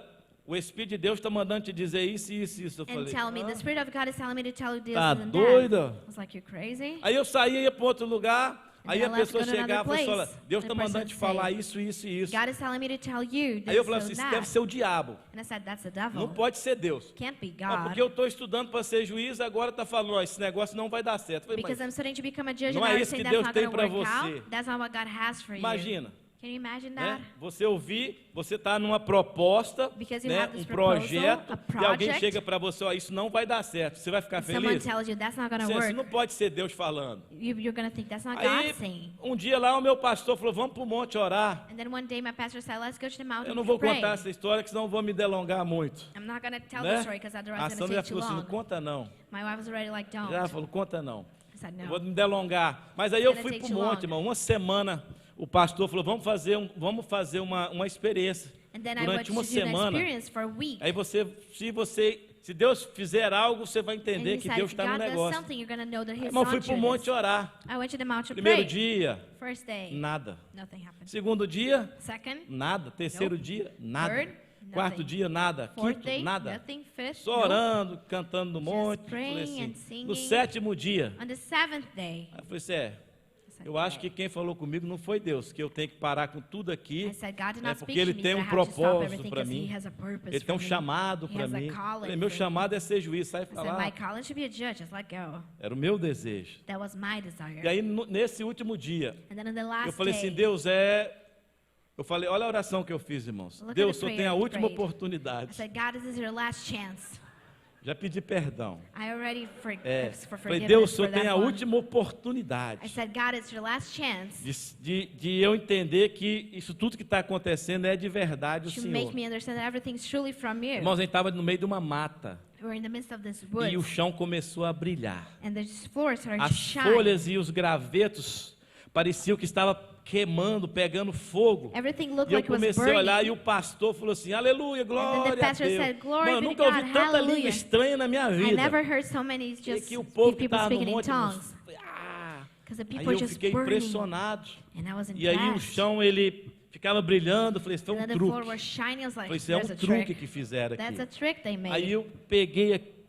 Speaker 2: o Espírito de Deus está mandando te dizer isso, isso, isso. Eu
Speaker 1: and
Speaker 2: falei,
Speaker 1: tell me, the Spirit of God is telling me to tell you this
Speaker 2: tá
Speaker 1: and that.
Speaker 2: doida?
Speaker 1: I was like, you're crazy?
Speaker 2: Aí eu saía, ia para outro lugar, aí
Speaker 1: then
Speaker 2: a
Speaker 1: I left to
Speaker 2: pessoa
Speaker 1: go to another
Speaker 2: chegava e falava, olha,
Speaker 1: place.
Speaker 2: Deus
Speaker 1: And
Speaker 2: está
Speaker 1: the person
Speaker 2: mandando te
Speaker 1: would
Speaker 2: falar
Speaker 1: say,
Speaker 2: isso, isso e isso.
Speaker 1: God is telling me to tell you this
Speaker 2: Aí eu falava
Speaker 1: and
Speaker 2: assim, isso
Speaker 1: that.
Speaker 2: deve ser o diabo.
Speaker 1: And I said, that's the devil.
Speaker 2: Não pode ser Deus.
Speaker 1: Can't be
Speaker 2: Ó,
Speaker 1: God.
Speaker 2: porque eu estou estudando para ser juiz, agora está falando, ó, esse negócio não vai dar certo. Eu falei,
Speaker 1: Because
Speaker 2: mas
Speaker 1: I'm studying to become a judge
Speaker 2: não
Speaker 1: and
Speaker 2: é
Speaker 1: I'm
Speaker 2: isso
Speaker 1: saying
Speaker 2: que
Speaker 1: that's
Speaker 2: Deus
Speaker 1: not
Speaker 2: tem
Speaker 1: going to
Speaker 2: pra
Speaker 1: work
Speaker 2: você.
Speaker 1: out. That's not what God has for you.
Speaker 2: imagina,
Speaker 1: Can you imagine
Speaker 2: né?
Speaker 1: that?
Speaker 2: Você ouvir, você está numa proposta,
Speaker 1: Because you
Speaker 2: né?
Speaker 1: have this
Speaker 2: Um
Speaker 1: proposal,
Speaker 2: projeto,
Speaker 1: a
Speaker 2: e alguém
Speaker 1: project.
Speaker 2: chega para você, ó, isso não vai dar certo. Você vai ficar
Speaker 1: Someone
Speaker 2: feliz?
Speaker 1: tells you that's not going to
Speaker 2: Isso
Speaker 1: work.
Speaker 2: não pode ser Deus falando.
Speaker 1: You're going to think that's not
Speaker 2: Aí,
Speaker 1: God saying.
Speaker 2: um dia lá, o meu pastor falou, vamos para o monte orar.
Speaker 1: And then one day my pastor said, let's go to the mountain
Speaker 2: Eu não
Speaker 1: to
Speaker 2: vou
Speaker 1: pray.
Speaker 2: contar essa história, que senão eu vou me delongar muito.
Speaker 1: I'm not going to tell
Speaker 2: Né?
Speaker 1: the story because otherwise
Speaker 2: A
Speaker 1: it's going
Speaker 2: Sandra
Speaker 1: to
Speaker 2: já
Speaker 1: take too
Speaker 2: falou assim, não
Speaker 1: long.
Speaker 2: conta não.
Speaker 1: My wife was already like, don't.
Speaker 2: Já falou, conta não.
Speaker 1: I said,
Speaker 2: Eu
Speaker 1: no.
Speaker 2: vou me delongar. Mas aí eu
Speaker 1: It's gonna
Speaker 2: fui
Speaker 1: take
Speaker 2: para o
Speaker 1: too
Speaker 2: monte,
Speaker 1: long.
Speaker 2: irmão. Uma semana, o pastor falou, vamos fazer uma experiência.
Speaker 1: And then I went
Speaker 2: Durante
Speaker 1: to
Speaker 2: uma
Speaker 1: do an
Speaker 2: semana.
Speaker 1: experience for a week.
Speaker 2: Aí se Deus fizer algo, você vai
Speaker 1: And
Speaker 2: entender
Speaker 1: he
Speaker 2: que
Speaker 1: said,
Speaker 2: Deus
Speaker 1: if
Speaker 2: está no
Speaker 1: God does
Speaker 2: negócio.
Speaker 1: something, you're going to know that
Speaker 2: Aí,
Speaker 1: he's
Speaker 2: irmão,
Speaker 1: on
Speaker 2: fui para o
Speaker 1: to
Speaker 2: monte
Speaker 1: this.
Speaker 2: orar.
Speaker 1: I went to the mountain to
Speaker 2: Primeiro
Speaker 1: pray.
Speaker 2: dia,
Speaker 1: First day,
Speaker 2: nada.
Speaker 1: nothing happened.
Speaker 2: Segundo dia,
Speaker 1: Second,
Speaker 2: nada. Terceiro
Speaker 1: Nope.
Speaker 2: dia, nada.
Speaker 1: Third,
Speaker 2: Quarto
Speaker 1: nothing.
Speaker 2: dia, nada.
Speaker 1: Fourth
Speaker 2: Quinto,
Speaker 1: day,
Speaker 2: nada.
Speaker 1: nothing. Fifth,
Speaker 2: Só
Speaker 1: nope.
Speaker 2: orando, cantando no
Speaker 1: Just
Speaker 2: monte.
Speaker 1: praying
Speaker 2: Falei assim,
Speaker 1: and singing.
Speaker 2: no sétimo dia,
Speaker 1: On the seventh day,
Speaker 2: aí eu falei assim,
Speaker 1: I said,
Speaker 2: Eu acho
Speaker 1: "Okay."
Speaker 2: que quem falou comigo não foi Deus, que eu tenho que parar com tudo aqui,
Speaker 1: I said, God did
Speaker 2: né,
Speaker 1: not
Speaker 2: porque
Speaker 1: speak
Speaker 2: Ele
Speaker 1: to me,
Speaker 2: tem
Speaker 1: but
Speaker 2: um
Speaker 1: I have to stop
Speaker 2: propósito
Speaker 1: everything
Speaker 2: para
Speaker 1: because He
Speaker 2: mim,
Speaker 1: has a purpose
Speaker 2: Ele tem um
Speaker 1: for me.
Speaker 2: chamado
Speaker 1: He
Speaker 2: para
Speaker 1: has a
Speaker 2: mim.
Speaker 1: calling
Speaker 2: Falei, meu
Speaker 1: for
Speaker 2: chamado é ser juiz, sai
Speaker 1: I said,
Speaker 2: falar.
Speaker 1: my calling should be a judge, just let go.
Speaker 2: Era o meu desejo.
Speaker 1: That was my desire.
Speaker 2: E aí, nesse último dia,
Speaker 1: And then on the
Speaker 2: eu
Speaker 1: last
Speaker 2: falei assim,
Speaker 1: day,
Speaker 2: Deus, eu falei, olha a oração que eu fiz, irmãos.
Speaker 1: Look at
Speaker 2: Deus,
Speaker 1: the
Speaker 2: só tem
Speaker 1: prayer
Speaker 2: a
Speaker 1: you
Speaker 2: última
Speaker 1: prayed. I
Speaker 2: oportunidade.
Speaker 1: said, God, this is your last chance.
Speaker 2: Já pedi perdão.
Speaker 1: I already for
Speaker 2: Falei,
Speaker 1: forgiveness
Speaker 2: Deus, só
Speaker 1: for
Speaker 2: tem
Speaker 1: that
Speaker 2: a
Speaker 1: one.
Speaker 2: última
Speaker 1: I
Speaker 2: oportunidade
Speaker 1: said, God, it's your last chance
Speaker 2: de eu entender que isso tudo que está acontecendo é de verdade o
Speaker 1: to
Speaker 2: Senhor.
Speaker 1: make me understand that everything's truly from you.
Speaker 2: Irmãos, a gente estava no meio de uma mata
Speaker 1: We're in the midst of this
Speaker 2: e o
Speaker 1: woods,
Speaker 2: chão começou a brilhar.
Speaker 1: and the floor started to
Speaker 2: As
Speaker 1: shine.
Speaker 2: folhas e os gravetos pareciam que estava queimando, pegando fogo.
Speaker 1: Everything
Speaker 2: E
Speaker 1: looked
Speaker 2: eu
Speaker 1: like it was
Speaker 2: comecei a olhar e
Speaker 1: burning.
Speaker 2: o pastor falou assim, aleluia, glória a
Speaker 1: pastor
Speaker 2: Deus.
Speaker 1: said, "Glory
Speaker 2: Mano, eu
Speaker 1: be to
Speaker 2: nunca ouvi
Speaker 1: God,
Speaker 2: tanta
Speaker 1: hallelujah."
Speaker 2: língua estranha na minha
Speaker 1: I
Speaker 2: vida.
Speaker 1: never heard so many
Speaker 2: E
Speaker 1: just
Speaker 2: que o povo que
Speaker 1: people
Speaker 2: estava no
Speaker 1: speaking in
Speaker 2: monte,
Speaker 1: tongues. Because the
Speaker 2: aí
Speaker 1: people
Speaker 2: eu
Speaker 1: just
Speaker 2: fiquei
Speaker 1: burning.
Speaker 2: impressionado.
Speaker 1: And I was
Speaker 2: E aí o
Speaker 1: impressed.
Speaker 2: chão, ele ficava brilhando. Eu falei, isso foi
Speaker 1: And
Speaker 2: um
Speaker 1: then the floor
Speaker 2: truque.
Speaker 1: was shining. I was
Speaker 2: Eu
Speaker 1: like,
Speaker 2: falei, isso é
Speaker 1: there's
Speaker 2: um
Speaker 1: a
Speaker 2: truque
Speaker 1: trick.
Speaker 2: que fizeram
Speaker 1: That's a
Speaker 2: aqui.
Speaker 1: trick they made.
Speaker 2: Aí eu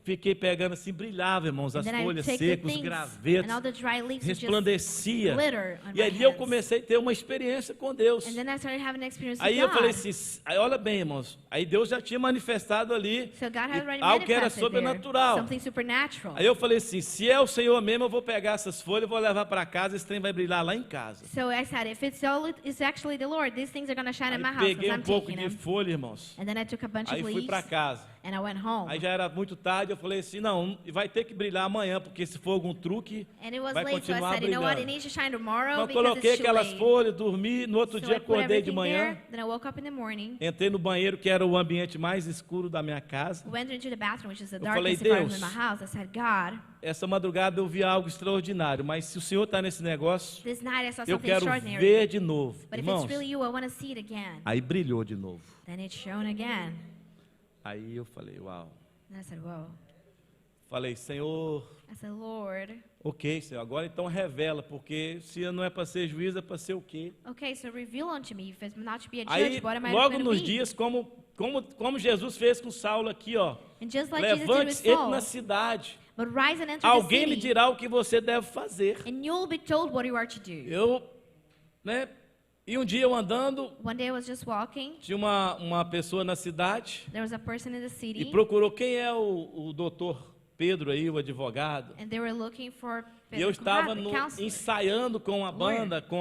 Speaker 2: fiquei pegando assim, brilhava, irmãos,
Speaker 1: And
Speaker 2: as
Speaker 1: then I
Speaker 2: folhas
Speaker 1: take the
Speaker 2: secas, os
Speaker 1: things,
Speaker 2: gravetos,
Speaker 1: and all the dry leaves would just
Speaker 2: resplandecia.
Speaker 1: glitter on
Speaker 2: E
Speaker 1: my
Speaker 2: ali eu
Speaker 1: hands.
Speaker 2: comecei a ter uma experiência com Deus.
Speaker 1: And then I started having an experience
Speaker 2: Aí
Speaker 1: with
Speaker 2: eu falei
Speaker 1: God.
Speaker 2: assim, aí olha bem, irmãos, aí Deus já tinha manifestado ali
Speaker 1: So God had already
Speaker 2: algo que era
Speaker 1: manifested there,
Speaker 2: sobrenatural.
Speaker 1: something supernatural.
Speaker 2: Aí eu falei assim, se é o Senhor mesmo, eu vou pegar essas folhas e vou levar para casa, esse trem vai brilhar lá em casa.
Speaker 1: So I said, if it's actually the Lord, these things are going to shine
Speaker 2: Aí
Speaker 1: in my house
Speaker 2: peguei
Speaker 1: because I'm
Speaker 2: pouco
Speaker 1: taking
Speaker 2: de
Speaker 1: them.
Speaker 2: folha, irmãos.
Speaker 1: And then I took a bunch
Speaker 2: Aí
Speaker 1: of
Speaker 2: fui
Speaker 1: leaves
Speaker 2: para casa.
Speaker 1: and I went home.
Speaker 2: Aí já era muito tarde, eu falei assim, não, vai ter que brilhar amanhã, porque se for algum truque,
Speaker 1: And it was
Speaker 2: vai
Speaker 1: late, so I
Speaker 2: continuar
Speaker 1: said, you know what, it
Speaker 2: brilhando.
Speaker 1: needs to shine tomorrow
Speaker 2: Eu
Speaker 1: because
Speaker 2: coloquei
Speaker 1: it's too
Speaker 2: aquelas
Speaker 1: late.
Speaker 2: folhas, dormi, no outro
Speaker 1: So
Speaker 2: dia
Speaker 1: I put
Speaker 2: acordei de
Speaker 1: everything
Speaker 2: manhã,
Speaker 1: there, then I woke up in the morning,
Speaker 2: entrei no banheiro, que era o ambiente mais escuro da minha casa.
Speaker 1: went into the bathroom, which is the
Speaker 2: Eu falei,
Speaker 1: darkest environment in
Speaker 2: Deus,
Speaker 1: my house. I said, God,
Speaker 2: essa madrugada eu vi algo extraordinário, mas se o Senhor está nesse negócio,
Speaker 1: this night I saw
Speaker 2: eu
Speaker 1: something
Speaker 2: quero
Speaker 1: extraordinary.
Speaker 2: ver de novo.
Speaker 1: But if
Speaker 2: Irmãos,
Speaker 1: it's really you, I want to see it again.
Speaker 2: aí brilhou de novo.
Speaker 1: Then it's shown again.
Speaker 2: Aí eu falei, uau.
Speaker 1: And I said, whoa.
Speaker 2: Falei, Senhor,
Speaker 1: I said, Lord,
Speaker 2: ok, Senhor, agora então revela, porque se não é para ser juiz, é para ser o quê?
Speaker 1: okay, so reveal unto me if it's not to be a
Speaker 2: Aí,
Speaker 1: judge, what am I
Speaker 2: logo
Speaker 1: going to
Speaker 2: nos
Speaker 1: be?
Speaker 2: dias, como Jesus fez com Saulo aqui, ó.
Speaker 1: And just like Jesus did with
Speaker 2: Levante-se, entre
Speaker 1: Saul,
Speaker 2: na cidade.
Speaker 1: but rise and enter the
Speaker 2: Alguém me
Speaker 1: city,
Speaker 2: dirá o que você deve fazer.
Speaker 1: and you'll be told what you are to do.
Speaker 2: E um dia eu andando,
Speaker 1: One day I was just walking.
Speaker 2: tinha uma pessoa na cidade
Speaker 1: There was a person in the
Speaker 2: e
Speaker 1: city,
Speaker 2: procurou quem é o doutor Pedro aí, o advogado.
Speaker 1: and they were looking for
Speaker 2: E eu estava
Speaker 1: counselor.
Speaker 2: ensaiando com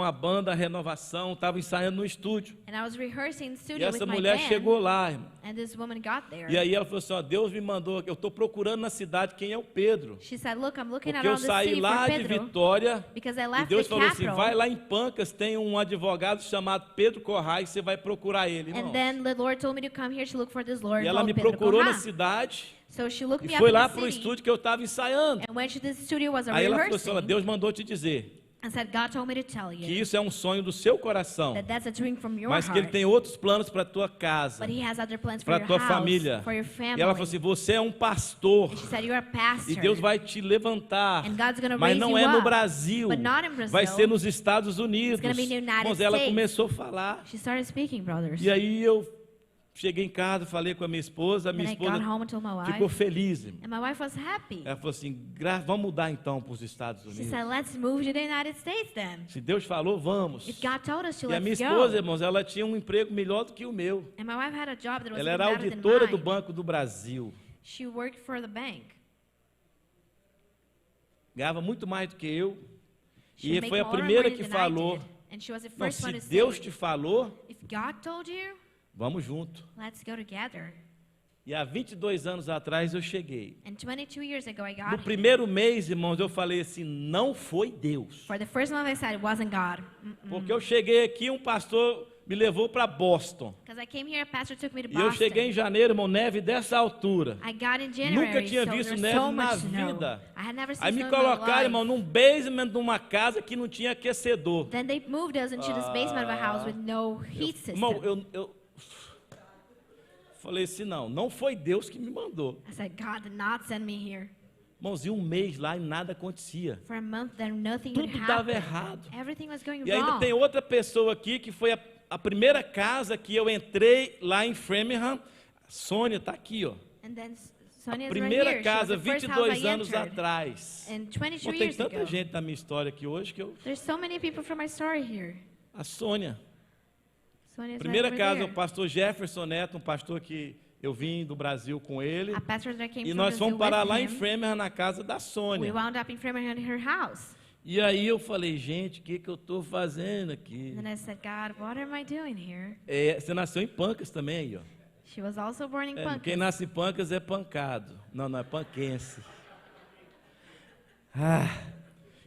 Speaker 2: a banda Renovação, estava ensaiando no estúdio.
Speaker 1: And I was rehearsing in the
Speaker 2: E
Speaker 1: studio with
Speaker 2: essa
Speaker 1: my
Speaker 2: mulher
Speaker 1: band,
Speaker 2: chegou lá, irmão.
Speaker 1: and this woman got there.
Speaker 2: E aí ela falou assim, ó, Deus me mandou, eu estou procurando na cidade quem é o Pedro.
Speaker 1: She said, look, I'm looking
Speaker 2: Porque eu
Speaker 1: around the
Speaker 2: saí
Speaker 1: city
Speaker 2: lá
Speaker 1: for
Speaker 2: de
Speaker 1: Pedro,
Speaker 2: Vitória
Speaker 1: because I
Speaker 2: e
Speaker 1: left
Speaker 2: Deus
Speaker 1: the
Speaker 2: falou assim,
Speaker 1: capital.
Speaker 2: vai lá em Pancas, tem um advogado chamado Pedro Corrais, você vai procurar ele, irmão.
Speaker 1: And then the Lord told me to come here to look for this Lord
Speaker 2: E ela
Speaker 1: called
Speaker 2: me
Speaker 1: Pedro
Speaker 2: procurou na
Speaker 1: Corrá.
Speaker 2: cidade
Speaker 1: So she looked
Speaker 2: e
Speaker 1: me up
Speaker 2: foi
Speaker 1: in
Speaker 2: lá
Speaker 1: the
Speaker 2: para o
Speaker 1: city,
Speaker 2: estúdio que eu estava ensaiando.
Speaker 1: and went to the studio was a
Speaker 2: Aí ela falou assim,
Speaker 1: rehearsing,
Speaker 2: olha, Deus mandou te dizer
Speaker 1: and said, God told me to tell
Speaker 2: que
Speaker 1: you
Speaker 2: isso é um sonho do seu coração,
Speaker 1: that that's a dream from your
Speaker 2: mas que Ele
Speaker 1: heart,
Speaker 2: tem outros planos para a tua casa,
Speaker 1: but He has other plans for
Speaker 2: para a
Speaker 1: your
Speaker 2: tua
Speaker 1: house,
Speaker 2: família.
Speaker 1: for your
Speaker 2: E
Speaker 1: family.
Speaker 2: ela falou assim, você é um pastor
Speaker 1: And she said, you're a pastor,
Speaker 2: e Deus vai te levantar,
Speaker 1: and God's gonna
Speaker 2: mas
Speaker 1: raise
Speaker 2: não
Speaker 1: you
Speaker 2: é no
Speaker 1: up,
Speaker 2: Brasil,
Speaker 1: but not in Brazil.
Speaker 2: vai ser nos Estados Unidos.
Speaker 1: gonna be in the United
Speaker 2: Irmãos, ela
Speaker 1: States.
Speaker 2: começou a falar.
Speaker 1: She started speaking, brothers.
Speaker 2: E aí eu cheguei em casa, falei com a minha esposa
Speaker 1: Then I
Speaker 2: esposa
Speaker 1: got home and told my wife,
Speaker 2: ficou feliz, irmão.
Speaker 1: and my wife was happy.
Speaker 2: Ela falou assim, vamos mudar então para os Estados
Speaker 1: She
Speaker 2: Unidos.
Speaker 1: said, let's move to the United States then.
Speaker 2: Se Deus falou, vamos.
Speaker 1: If God told us to,
Speaker 2: E a minha
Speaker 1: let's
Speaker 2: esposa,
Speaker 1: go.
Speaker 2: irmãos, ela tinha um emprego melhor do que o meu.
Speaker 1: And my wife had a job that was
Speaker 2: Ela
Speaker 1: even
Speaker 2: era
Speaker 1: better than
Speaker 2: auditora do
Speaker 1: mine.
Speaker 2: Banco do Brasil.
Speaker 1: She worked for the bank.
Speaker 2: Ganhava muito mais do que eu.
Speaker 1: She
Speaker 2: E
Speaker 1: would
Speaker 2: foi a
Speaker 1: make more
Speaker 2: primeira
Speaker 1: money
Speaker 2: que
Speaker 1: than I
Speaker 2: falou,
Speaker 1: did. And she was the
Speaker 2: não,
Speaker 1: first
Speaker 2: se
Speaker 1: one to
Speaker 2: Deus
Speaker 1: say,
Speaker 2: te falou,
Speaker 1: if God told you,
Speaker 2: vamos junto.
Speaker 1: let's go together.
Speaker 2: E há 22 anos atrás eu cheguei.
Speaker 1: And 22 years ago, I got
Speaker 2: No
Speaker 1: here.
Speaker 2: primeiro mês, irmãos, eu falei assim, não foi Deus.
Speaker 1: For the first month, I said it wasn't God.
Speaker 2: Porque eu cheguei aqui, um pastor me levou para Boston.
Speaker 1: Because I came here, a pastor took me to
Speaker 2: E eu cheguei em
Speaker 1: Boston.
Speaker 2: janeiro, irmão, neve dessa altura.
Speaker 1: I got in January,
Speaker 2: Nunca tinha
Speaker 1: so
Speaker 2: visto
Speaker 1: there's
Speaker 2: neve
Speaker 1: so
Speaker 2: na
Speaker 1: much snow.
Speaker 2: vida.
Speaker 1: I had never seen
Speaker 2: Aí me
Speaker 1: snow in my
Speaker 2: colocaram,
Speaker 1: life.
Speaker 2: irmão, num basement de uma casa que não tinha aquecedor.
Speaker 1: Then they moved us into this basement of a house with no heat system.
Speaker 2: Irmão, eu falei assim, não foi Deus que me mandou.
Speaker 1: I said, God did not send me here.
Speaker 2: Irmãos, e um mês lá e nada acontecia.
Speaker 1: For a month, there nothing
Speaker 2: Tudo
Speaker 1: would
Speaker 2: estava
Speaker 1: happen.
Speaker 2: errado.
Speaker 1: Everything was going
Speaker 2: E ainda
Speaker 1: wrong.
Speaker 2: tem outra pessoa aqui que foi a primeira casa que eu entrei lá em Framingham. Sônia está aqui, ó.
Speaker 1: And then Sonia is right
Speaker 2: Primeira
Speaker 1: here. She was
Speaker 2: casa,
Speaker 1: the first house
Speaker 2: 22
Speaker 1: I
Speaker 2: anos
Speaker 1: entered.
Speaker 2: atrás.
Speaker 1: And 22
Speaker 2: Bom, tem
Speaker 1: years
Speaker 2: tanta
Speaker 1: ago.
Speaker 2: gente na minha história aqui hoje que eu...
Speaker 1: There's so many people from my story here.
Speaker 2: A Sônia.
Speaker 1: Sonia's
Speaker 2: Primeira
Speaker 1: right over
Speaker 2: casa,
Speaker 1: there.
Speaker 2: o pastor Jefferson Neto, um pastor que eu vim do Brasil com ele.
Speaker 1: A pastor that came
Speaker 2: E
Speaker 1: from
Speaker 2: nós
Speaker 1: Brazil
Speaker 2: fomos parar
Speaker 1: with
Speaker 2: lá em
Speaker 1: him.
Speaker 2: Framingham, na casa da
Speaker 1: We
Speaker 2: Sônia.
Speaker 1: wound up in Framingham in her house.
Speaker 2: E aí eu falei, gente, o que eu estou fazendo aqui?
Speaker 1: And then I said, God, what am I doing here?
Speaker 2: É, você nasceu em Pancas também aí, ó.
Speaker 1: She was also born in
Speaker 2: É,
Speaker 1: Pancas.
Speaker 2: quem nasce em Pancas é pancado. Não, não é panquense. Ah,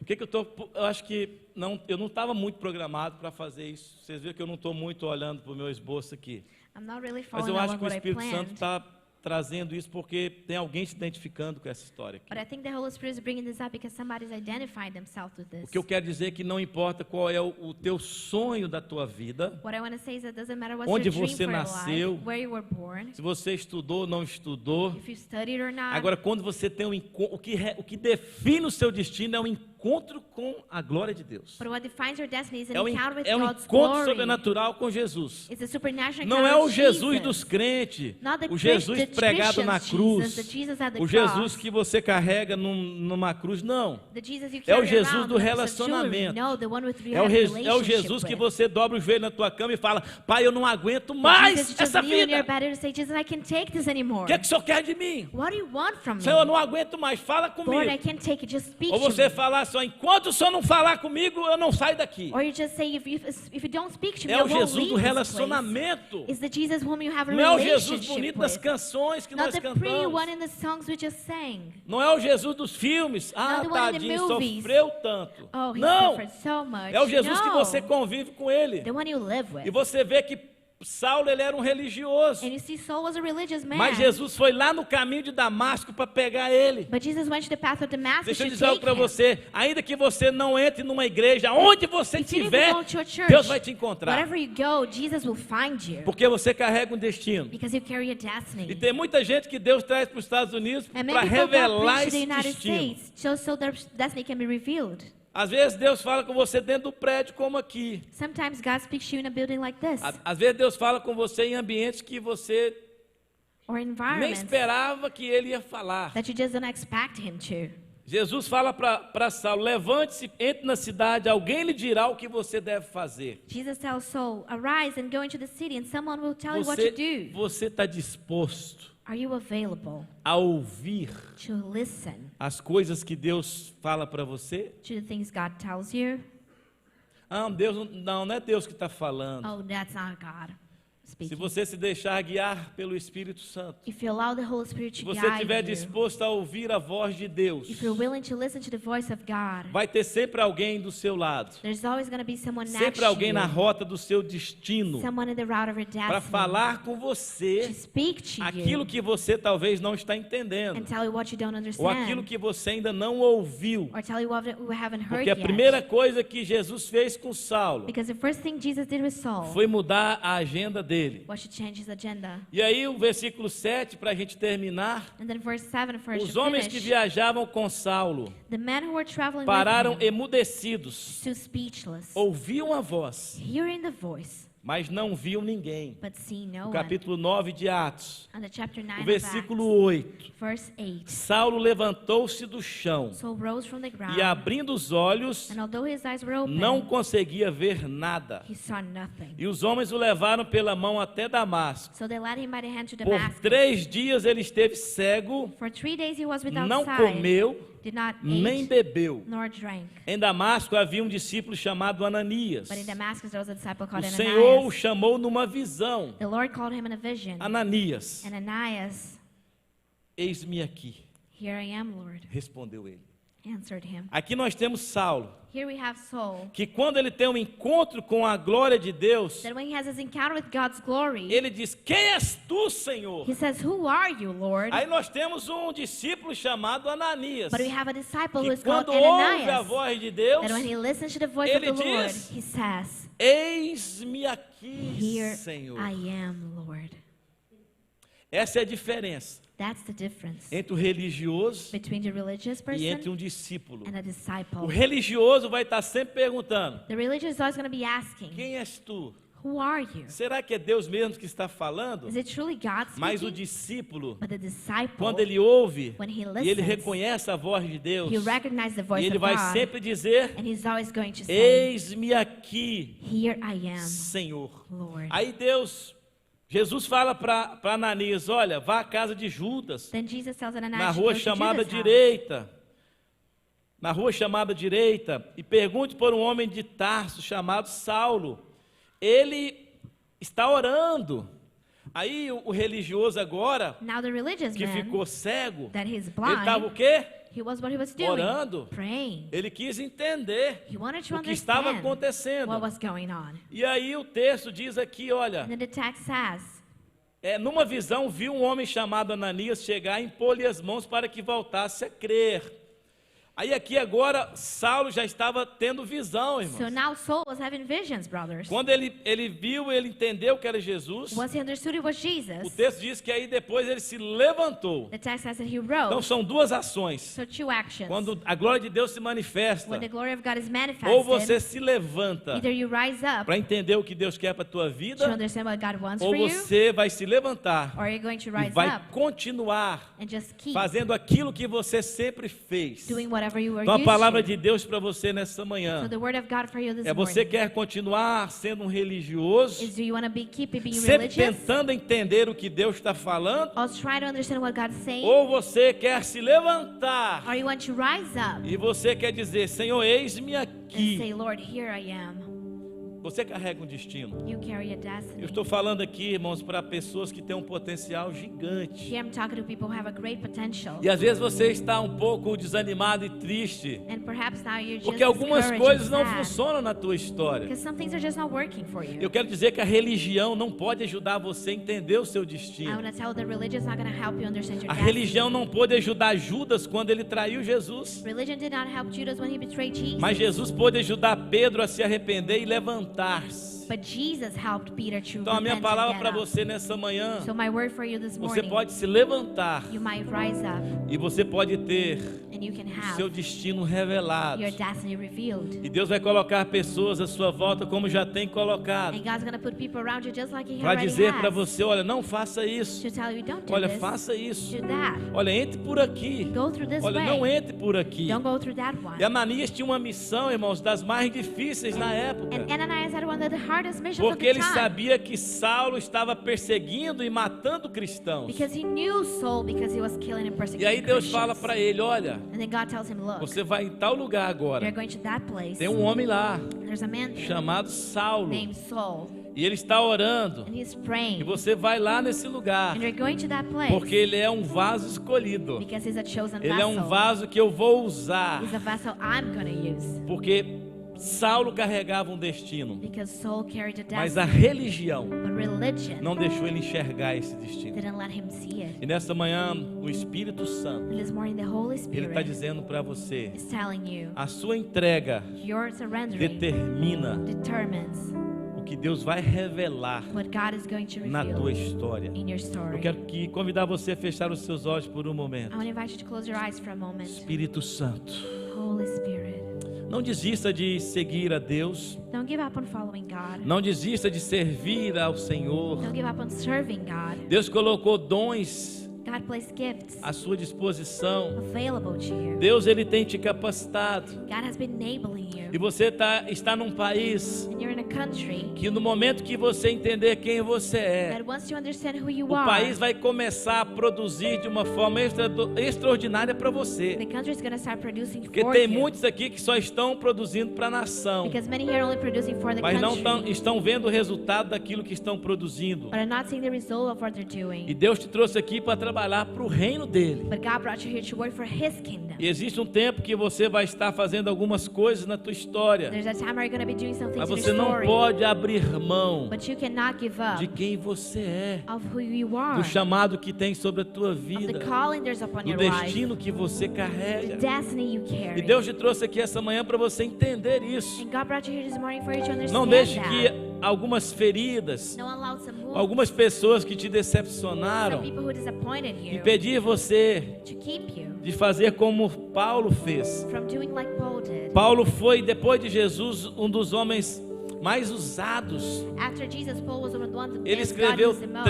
Speaker 2: o que eu tô? Eu acho que não, eu não estava muito programado para fazer isso. Vocês viram que eu não estou muito olhando para o meu esboço aqui.
Speaker 1: I'm not really
Speaker 2: Mas
Speaker 1: following
Speaker 2: eu acho
Speaker 1: along
Speaker 2: que o
Speaker 1: what I
Speaker 2: Espírito Santo
Speaker 1: planned.
Speaker 2: está trazendo isso porque tem alguém se identificando com essa história aqui.
Speaker 1: But I think the Holy Spirit is bringing this up because somebody's identifying themselves with
Speaker 2: O
Speaker 1: this.
Speaker 2: que eu quero dizer é que não importa qual é o teu sonho da tua vida,
Speaker 1: What I want to say is that it doesn't matter what's
Speaker 2: onde
Speaker 1: your dream
Speaker 2: você
Speaker 1: for your
Speaker 2: nasceu,
Speaker 1: life, where you were born,
Speaker 2: se você estudou ou não estudou.
Speaker 1: if you studied or not.
Speaker 2: Agora, quando você tem o que define o seu destino é um encontro com a glória de Deus.
Speaker 1: But what defines your destiny is an
Speaker 2: É um
Speaker 1: encounter with God's
Speaker 2: encontro
Speaker 1: glory.
Speaker 2: sobrenatural com Jesus.
Speaker 1: It's a supernatural
Speaker 2: Não
Speaker 1: encounter
Speaker 2: é o
Speaker 1: with
Speaker 2: Jesus dos crentes,
Speaker 1: Not the
Speaker 2: o Jesus
Speaker 1: Christ- the
Speaker 2: pregado na
Speaker 1: Christians
Speaker 2: cruz,
Speaker 1: Jesus, the Jesus at the
Speaker 2: o Jesus
Speaker 1: cross.
Speaker 2: que você carrega numa cruz, não.
Speaker 1: The Jesus you
Speaker 2: É o
Speaker 1: carry
Speaker 2: Jesus
Speaker 1: around
Speaker 2: do
Speaker 1: with a piece of jewelry.
Speaker 2: relacionamento.
Speaker 1: No, the one with you
Speaker 2: É o,
Speaker 1: have a
Speaker 2: é o
Speaker 1: relationship
Speaker 2: Jesus que
Speaker 1: with.
Speaker 2: você dobra o joelho na tua cama e fala, Pai, eu não aguento
Speaker 1: The
Speaker 2: mais
Speaker 1: Jesus you just
Speaker 2: essa
Speaker 1: kneel in your
Speaker 2: vida.
Speaker 1: bed and say, Jesus, I can't take this anymore.
Speaker 2: O que é que o Senhor quer de mim?
Speaker 1: What do you want from me?
Speaker 2: Senhor, eu não aguento mais, fala comigo.
Speaker 1: Lord, I can't take it. Just speak
Speaker 2: Ou
Speaker 1: to
Speaker 2: você
Speaker 1: me.
Speaker 2: falar só, enquanto o Senhor não falar comigo, eu não saio daqui.
Speaker 1: Or you just say, if you don't speak to me,
Speaker 2: É
Speaker 1: I
Speaker 2: o
Speaker 1: won't
Speaker 2: Jesus
Speaker 1: leave
Speaker 2: do
Speaker 1: this place.
Speaker 2: relacionamento.
Speaker 1: It's the Jesus whom you have a
Speaker 2: Não é o Jesus
Speaker 1: relationship
Speaker 2: bonito das
Speaker 1: with.
Speaker 2: canções que
Speaker 1: Not
Speaker 2: nós
Speaker 1: the pretty one
Speaker 2: cantamos.
Speaker 1: in the songs we just sang.
Speaker 2: Não é o Jesus dos filmes. Ah,
Speaker 1: Not the one in the
Speaker 2: tadinho,
Speaker 1: movies.
Speaker 2: sofreu tanto.
Speaker 1: Oh, he
Speaker 2: Não,
Speaker 1: suffered so much.
Speaker 2: é o Jesus que
Speaker 1: No.
Speaker 2: você convive com ele.
Speaker 1: The one you live with.
Speaker 2: E você vê que Saulo ele era um religioso.
Speaker 1: And you see, Saul was a religious man.
Speaker 2: Mas Jesus foi lá no caminho de Damasco para pegar ele.
Speaker 1: But Jesus went to the path of Damascus
Speaker 2: Deixa eu
Speaker 1: to
Speaker 2: dizer algo
Speaker 1: take
Speaker 2: para
Speaker 1: him.
Speaker 2: você. Ainda que você não entre numa igreja, onde você
Speaker 1: If you
Speaker 2: estiver,
Speaker 1: go to a church,
Speaker 2: Deus vai te encontrar.
Speaker 1: wherever you go, Jesus will find you.
Speaker 2: Porque você carrega um destino.
Speaker 1: Because you carry a destiny.
Speaker 2: E tem muita gente que Deus traz para os Estados Unidos
Speaker 1: And
Speaker 2: para
Speaker 1: many people God
Speaker 2: revelar
Speaker 1: brings to the
Speaker 2: esse
Speaker 1: United
Speaker 2: destino.
Speaker 1: States so their destiny can be revealed.
Speaker 2: Às vezes Deus fala com você dentro do prédio, como aqui.
Speaker 1: Sometimes God speaks to you in a building like this,
Speaker 2: Às vezes Deus fala com você em ambientes que você
Speaker 1: or
Speaker 2: nem
Speaker 1: environments
Speaker 2: esperava que ele ia falar.
Speaker 1: that you just don't expect Him to.
Speaker 2: Jesus fala para Saulo, levante-se, entre na cidade, alguém lhe dirá o que você deve fazer.
Speaker 1: Jesus tells Saul, arise and go into the city and someone will tell you what to do.
Speaker 2: Você está disposto
Speaker 1: Are you available
Speaker 2: a ouvir
Speaker 1: to listen
Speaker 2: as coisas que Deus fala para você?
Speaker 1: to the things God tells you?
Speaker 2: Ah, Deus não é Deus que está falando.
Speaker 1: Oh, that's not God
Speaker 2: Se
Speaker 1: speaking.
Speaker 2: você se deixar guiar pelo Espírito Santo,
Speaker 1: If you allow the Holy Spirit
Speaker 2: se
Speaker 1: to
Speaker 2: você
Speaker 1: guide
Speaker 2: estiver
Speaker 1: you,
Speaker 2: disposto a ouvir a voz de Deus,
Speaker 1: if you're willing to listen to the voice of God,
Speaker 2: vai ter sempre alguém do seu lado,
Speaker 1: there's always going to be someone next
Speaker 2: sempre
Speaker 1: to
Speaker 2: alguém na
Speaker 1: you,
Speaker 2: rota do seu destino,
Speaker 1: someone in the route of your
Speaker 2: para
Speaker 1: destiny,
Speaker 2: falar com
Speaker 1: to
Speaker 2: você
Speaker 1: speak to
Speaker 2: aquilo
Speaker 1: you
Speaker 2: que você talvez não está entendendo,
Speaker 1: and tell you what you don't
Speaker 2: ou aquilo
Speaker 1: understand,
Speaker 2: que você ainda não ouviu.
Speaker 1: or tell you what we haven't heard
Speaker 2: Porque a
Speaker 1: yet.
Speaker 2: primeira coisa que Jesus fez com Saulo
Speaker 1: Because the first thing Jesus did with Saul
Speaker 2: foi mudar a agenda dele.
Speaker 1: was to change his agenda.
Speaker 2: E aí o versículo 7, para a gente terminar,
Speaker 1: And then verse 7 for us
Speaker 2: os
Speaker 1: to
Speaker 2: homens que
Speaker 1: finish,
Speaker 2: viajavam com Saulo
Speaker 1: the men who were traveling
Speaker 2: pararam
Speaker 1: with him
Speaker 2: emudecidos,
Speaker 1: stood speechless,
Speaker 2: ouviam a voz,
Speaker 1: hearing the voice,
Speaker 2: mas não viam ninguém.
Speaker 1: but seeing no
Speaker 2: No
Speaker 1: one.
Speaker 2: capítulo 9 de Atos,
Speaker 1: And the chapter 9
Speaker 2: o
Speaker 1: of
Speaker 2: versículo
Speaker 1: Acts,
Speaker 2: 8.
Speaker 1: verse 8.
Speaker 2: Saulo levantou-se do chão
Speaker 1: Saul rose from the ground,
Speaker 2: e, abrindo os olhos,
Speaker 1: and although his eyes were open,
Speaker 2: não conseguia ver nada.
Speaker 1: he saw nothing.
Speaker 2: E os homens o levaram pela mão até Damasco.
Speaker 1: So they led him by the hand to
Speaker 2: Por
Speaker 1: Damascus.
Speaker 2: 3 dias ele esteve cego,
Speaker 1: For 3 days he was without
Speaker 2: não
Speaker 1: sight,
Speaker 2: comeu,
Speaker 1: did not
Speaker 2: nem
Speaker 1: eat,
Speaker 2: bebeu.
Speaker 1: nor drank.
Speaker 2: Em Damasco havia um discípulo chamado Ananias.
Speaker 1: But in Damascus there was a disciple
Speaker 2: O
Speaker 1: called
Speaker 2: Senhor o
Speaker 1: Ananias.
Speaker 2: chamou numa visão.
Speaker 1: The Lord called him in a vision.
Speaker 2: Ananias,
Speaker 1: Ananias,
Speaker 2: eis-me aqui,
Speaker 1: here I am, Lord,
Speaker 2: respondeu ele.
Speaker 1: answered him.
Speaker 2: Aqui nós temos Saulo,
Speaker 1: Here we have Saul,
Speaker 2: que quando ele tem um encontro com a glória de Deus,
Speaker 1: that when he has his encounter with God's glory,
Speaker 2: ele diz, quem és tu, Senhor?
Speaker 1: he says, who are you, Lord?
Speaker 2: Aí nós temos um discípulo chamado Ananias,
Speaker 1: But we have a disciple who
Speaker 2: que
Speaker 1: is called
Speaker 2: quando ouve a
Speaker 1: Ananias,
Speaker 2: voz de Deus,
Speaker 1: that when he listens to the voice of
Speaker 2: ele
Speaker 1: the Lord,
Speaker 2: diz,
Speaker 1: he says,
Speaker 2: eis-me aqui,
Speaker 1: here
Speaker 2: Senhor.
Speaker 1: I am, Lord.
Speaker 2: Essa é a diferença
Speaker 1: That's the difference
Speaker 2: entre o religioso
Speaker 1: between the religious
Speaker 2: e entre
Speaker 1: person
Speaker 2: um discípulo.
Speaker 1: and a
Speaker 2: O
Speaker 1: disciple.
Speaker 2: religioso vai estar sempre perguntando,
Speaker 1: The religious is always going to be asking,
Speaker 2: quem és tu?
Speaker 1: Who are you?
Speaker 2: Será que é Deus mesmo que está falando?
Speaker 1: Is it truly God
Speaker 2: Mas o
Speaker 1: speaking?
Speaker 2: discípulo,
Speaker 1: But the disciple,
Speaker 2: quando ele ouve
Speaker 1: when he
Speaker 2: e ele
Speaker 1: listens,
Speaker 2: reconhece a voz de Deus,
Speaker 1: he recognizes the
Speaker 2: e
Speaker 1: voice
Speaker 2: ele
Speaker 1: of
Speaker 2: vai
Speaker 1: God,
Speaker 2: sempre dizer:
Speaker 1: and he's always going to say,
Speaker 2: eis-me aqui,
Speaker 1: "Here I am,
Speaker 2: Senhor.
Speaker 1: Lord."
Speaker 2: Aí Jesus fala para Ananias: olha, vá à casa de Judas,
Speaker 1: Then Jesus tells Ananias
Speaker 2: na
Speaker 1: to
Speaker 2: rua
Speaker 1: go to
Speaker 2: chamada
Speaker 1: Judas' house,
Speaker 2: direita, e pergunte por um homem de Tarso chamado Saulo. Ele está orando. Aí o religioso agora,
Speaker 1: Now the religious
Speaker 2: que
Speaker 1: man,
Speaker 2: ficou cego,
Speaker 1: that he's
Speaker 2: ele estava o
Speaker 1: blind,
Speaker 2: quê?
Speaker 1: what he was doing?
Speaker 2: Orando.
Speaker 1: Praying.
Speaker 2: Ele quis entender
Speaker 1: He wanted to
Speaker 2: o que estava
Speaker 1: understand
Speaker 2: acontecendo.
Speaker 1: what was going on.
Speaker 2: E aí o texto diz aqui, olha,
Speaker 1: And then the text says,
Speaker 2: numa visão viu um homem chamado Ananias chegar e impor-lhe as mãos para que voltasse a crer. Aí aqui agora, Saulo já estava tendo visão, irmãos.
Speaker 1: so now Saul was having visions, brothers.
Speaker 2: Quando ele viu, ele entendeu que era Jesus.
Speaker 1: Once he understood it was
Speaker 2: O
Speaker 1: Jesus,
Speaker 2: texto diz que aí depois ele se levantou.
Speaker 1: the text says that he
Speaker 2: Então
Speaker 1: rose.
Speaker 2: são duas ações.
Speaker 1: So two actions.
Speaker 2: Quando a glória de Deus se manifesta,
Speaker 1: When the glory of God is
Speaker 2: ou você
Speaker 1: manifested,
Speaker 2: se levanta
Speaker 1: either you rise up
Speaker 2: para entender o que Deus quer para a tua
Speaker 1: to
Speaker 2: vida,
Speaker 1: understand what God wants
Speaker 2: ou
Speaker 1: for you,
Speaker 2: você vai se levantar
Speaker 1: or you're going to
Speaker 2: e
Speaker 1: rise
Speaker 2: vai
Speaker 1: up
Speaker 2: continuar
Speaker 1: and just keep
Speaker 2: fazendo aquilo que você sempre fez.
Speaker 1: doing whatever you were
Speaker 2: Então a
Speaker 1: used
Speaker 2: palavra
Speaker 1: to.
Speaker 2: de Deus para você nessa
Speaker 1: So
Speaker 2: manhã
Speaker 1: the word of God for you this
Speaker 2: é: você
Speaker 1: morning
Speaker 2: quer continuar sendo um religioso,
Speaker 1: is, do you want to keep being
Speaker 2: sempre
Speaker 1: religious?
Speaker 2: tentando entender o que Deus está falando,
Speaker 1: Or try to understand what God's saying?
Speaker 2: ou você quer se levantar
Speaker 1: Or you want to rise up
Speaker 2: e você quer dizer: Senhor, eis-me
Speaker 1: and
Speaker 2: aqui.
Speaker 1: say, Lord, here I am.
Speaker 2: Você carrega um destino.
Speaker 1: You carry a destiny.
Speaker 2: Eu estou falando aqui, irmãos, para pessoas que têm um potencial gigante.
Speaker 1: Here I'm talking to people who have a great potential.
Speaker 2: E às vezes você está um pouco desanimado e triste,
Speaker 1: And perhaps now you're just
Speaker 2: porque algumas
Speaker 1: discouraged
Speaker 2: coisas
Speaker 1: and
Speaker 2: não
Speaker 1: sad,
Speaker 2: funcionam na tua história.
Speaker 1: because some things are just not working for you.
Speaker 2: Eu quero dizer que a religião não pode ajudar você a entender o seu
Speaker 1: I
Speaker 2: destino.
Speaker 1: want to tell you that religion is not going to help you understand your
Speaker 2: A
Speaker 1: destiny.
Speaker 2: religião não pôde ajudar Judas quando ele traiu Jesus.
Speaker 1: Religion did not help Judas when he betrayed Jesus.
Speaker 2: Mas Jesus pôde ajudar Pedro a se arrepender e levantar-se.
Speaker 1: But Jesus helped Peter to
Speaker 2: Então a minha
Speaker 1: repent
Speaker 2: palavra
Speaker 1: and
Speaker 2: para
Speaker 1: get up.
Speaker 2: você nessa manhã:
Speaker 1: So my word for you this
Speaker 2: você
Speaker 1: morning,
Speaker 2: pode se levantar
Speaker 1: you might rise up
Speaker 2: e você pode ter
Speaker 1: and you can
Speaker 2: o seu
Speaker 1: have
Speaker 2: destino revelado.
Speaker 1: your destiny revealed.
Speaker 2: E Deus vai colocar pessoas à sua volta como já tem colocado,
Speaker 1: And God's going to put people around you just like He
Speaker 2: para
Speaker 1: already
Speaker 2: dizer para
Speaker 1: has.
Speaker 2: você: olha, não faça isso.
Speaker 1: To tell you, don't do
Speaker 2: Olha,
Speaker 1: this,
Speaker 2: faça isso.
Speaker 1: do that.
Speaker 2: Olha, entre por aqui.
Speaker 1: Go through this
Speaker 2: Olha,
Speaker 1: way.
Speaker 2: não entre por aqui.
Speaker 1: Don't go through that one.
Speaker 2: E Ananias tinha uma missão, irmãos, das mais difíceis na época.
Speaker 1: And Ananias had one of the hardest missions of
Speaker 2: Porque
Speaker 1: the
Speaker 2: ele
Speaker 1: time.
Speaker 2: sabia que Saulo estava perseguindo e matando cristãos.
Speaker 1: Because he knew Saul because he was killing and
Speaker 2: E
Speaker 1: persecuting
Speaker 2: aí Deus
Speaker 1: Christians.
Speaker 2: fala para ele: olha,
Speaker 1: And then God tells him, look,
Speaker 2: você vai em tal lugar agora.
Speaker 1: you're going to that place.
Speaker 2: Tem um homem lá
Speaker 1: There's a man there
Speaker 2: chamado Saulo.
Speaker 1: named Saul.
Speaker 2: E ele está orando.
Speaker 1: And he's
Speaker 2: E
Speaker 1: praying.
Speaker 2: você vai lá nesse lugar.
Speaker 1: And you're going to that place.
Speaker 2: Porque ele é um vaso escolhido.
Speaker 1: Because he's a chosen
Speaker 2: Ele é um
Speaker 1: vessel.
Speaker 2: vaso que eu vou usar.
Speaker 1: He's a vessel I'm going to use.
Speaker 2: Porque Saulo carregava um destino.
Speaker 1: Because Saul carried a
Speaker 2: Mas a
Speaker 1: destiny.
Speaker 2: religião
Speaker 1: But religion
Speaker 2: não deixou ele enxergar esse destino.
Speaker 1: didn't let him see it.
Speaker 2: E nessa manhã, o Espírito Santo,
Speaker 1: And this morning the Holy
Speaker 2: ele está
Speaker 1: Spirit
Speaker 2: dizendo para você:
Speaker 1: is telling you,
Speaker 2: a sua entrega
Speaker 1: your surrendering
Speaker 2: determina
Speaker 1: determines
Speaker 2: o que Deus vai revelar
Speaker 1: what God is going to
Speaker 2: na tua
Speaker 1: reveal
Speaker 2: história.
Speaker 1: in your story.
Speaker 2: Eu quero convidar você a fechar os seus olhos por um
Speaker 1: I
Speaker 2: momento.
Speaker 1: want to invite you to close your eyes for a moment.
Speaker 2: Espírito Santo,
Speaker 1: Holy Spirit,
Speaker 2: não desista de seguir a Deus.
Speaker 1: don't give up on following God.
Speaker 2: Não desista de servir ao Senhor.
Speaker 1: Don't give up on serving God.
Speaker 2: Deus colocou dons
Speaker 1: God placed gifts
Speaker 2: à sua disposição.
Speaker 1: available to you.
Speaker 2: Deus, ele tem te capacitado.
Speaker 1: God has been enabling
Speaker 2: E
Speaker 1: you.
Speaker 2: você está num país
Speaker 1: And you're in a country
Speaker 2: que no momento que você entender quem você é,
Speaker 1: that once you understand who you
Speaker 2: o
Speaker 1: are,
Speaker 2: país vai começar a produzir de uma forma extraordinária para você.
Speaker 1: the country is going to start producing
Speaker 2: Porque
Speaker 1: for
Speaker 2: tem
Speaker 1: you.
Speaker 2: muitos aqui que só estão produzindo para a nação,
Speaker 1: Because many here are only producing for the
Speaker 2: mas não
Speaker 1: country,
Speaker 2: estão vendo o resultado daquilo que estão produzindo.
Speaker 1: but are not seeing the result of what they're
Speaker 2: E
Speaker 1: doing.
Speaker 2: Deus te trouxe aqui para trabalhar para o reino dele.
Speaker 1: But God brought you here to work for His kingdom.
Speaker 2: E existe um tempo que você vai estar fazendo algumas coisas na tua história,
Speaker 1: There's a time where you're going to be doing some
Speaker 2: mas
Speaker 1: things in
Speaker 2: você
Speaker 1: your
Speaker 2: não
Speaker 1: story,
Speaker 2: pode abrir mão
Speaker 1: but you cannot give up
Speaker 2: de quem você é,
Speaker 1: of who you are,
Speaker 2: do chamado que tem sobre a tua
Speaker 1: of the
Speaker 2: vida,
Speaker 1: calling there's upon
Speaker 2: do
Speaker 1: your life,
Speaker 2: destino que você
Speaker 1: the
Speaker 2: carrega.
Speaker 1: destiny you
Speaker 2: E
Speaker 1: carry.
Speaker 2: Deus te trouxe aqui essa manhã para você entender isso.
Speaker 1: And God brought you here this morning for you to understand
Speaker 2: Não deixe
Speaker 1: that.
Speaker 2: que algumas feridas,
Speaker 1: Don't allow some wounds,
Speaker 2: algumas pessoas que te
Speaker 1: some
Speaker 2: decepcionaram,
Speaker 1: people who disappointed you,
Speaker 2: impedir você
Speaker 1: to keep you
Speaker 2: de fazer como Paulo fez.
Speaker 1: from doing like Paul did.
Speaker 2: Paulo foi, depois de Jesus, um dos homens mais usados.
Speaker 1: After Jesus, Paul was one of the
Speaker 2: Ele
Speaker 1: men God
Speaker 2: escreveu
Speaker 1: used the most.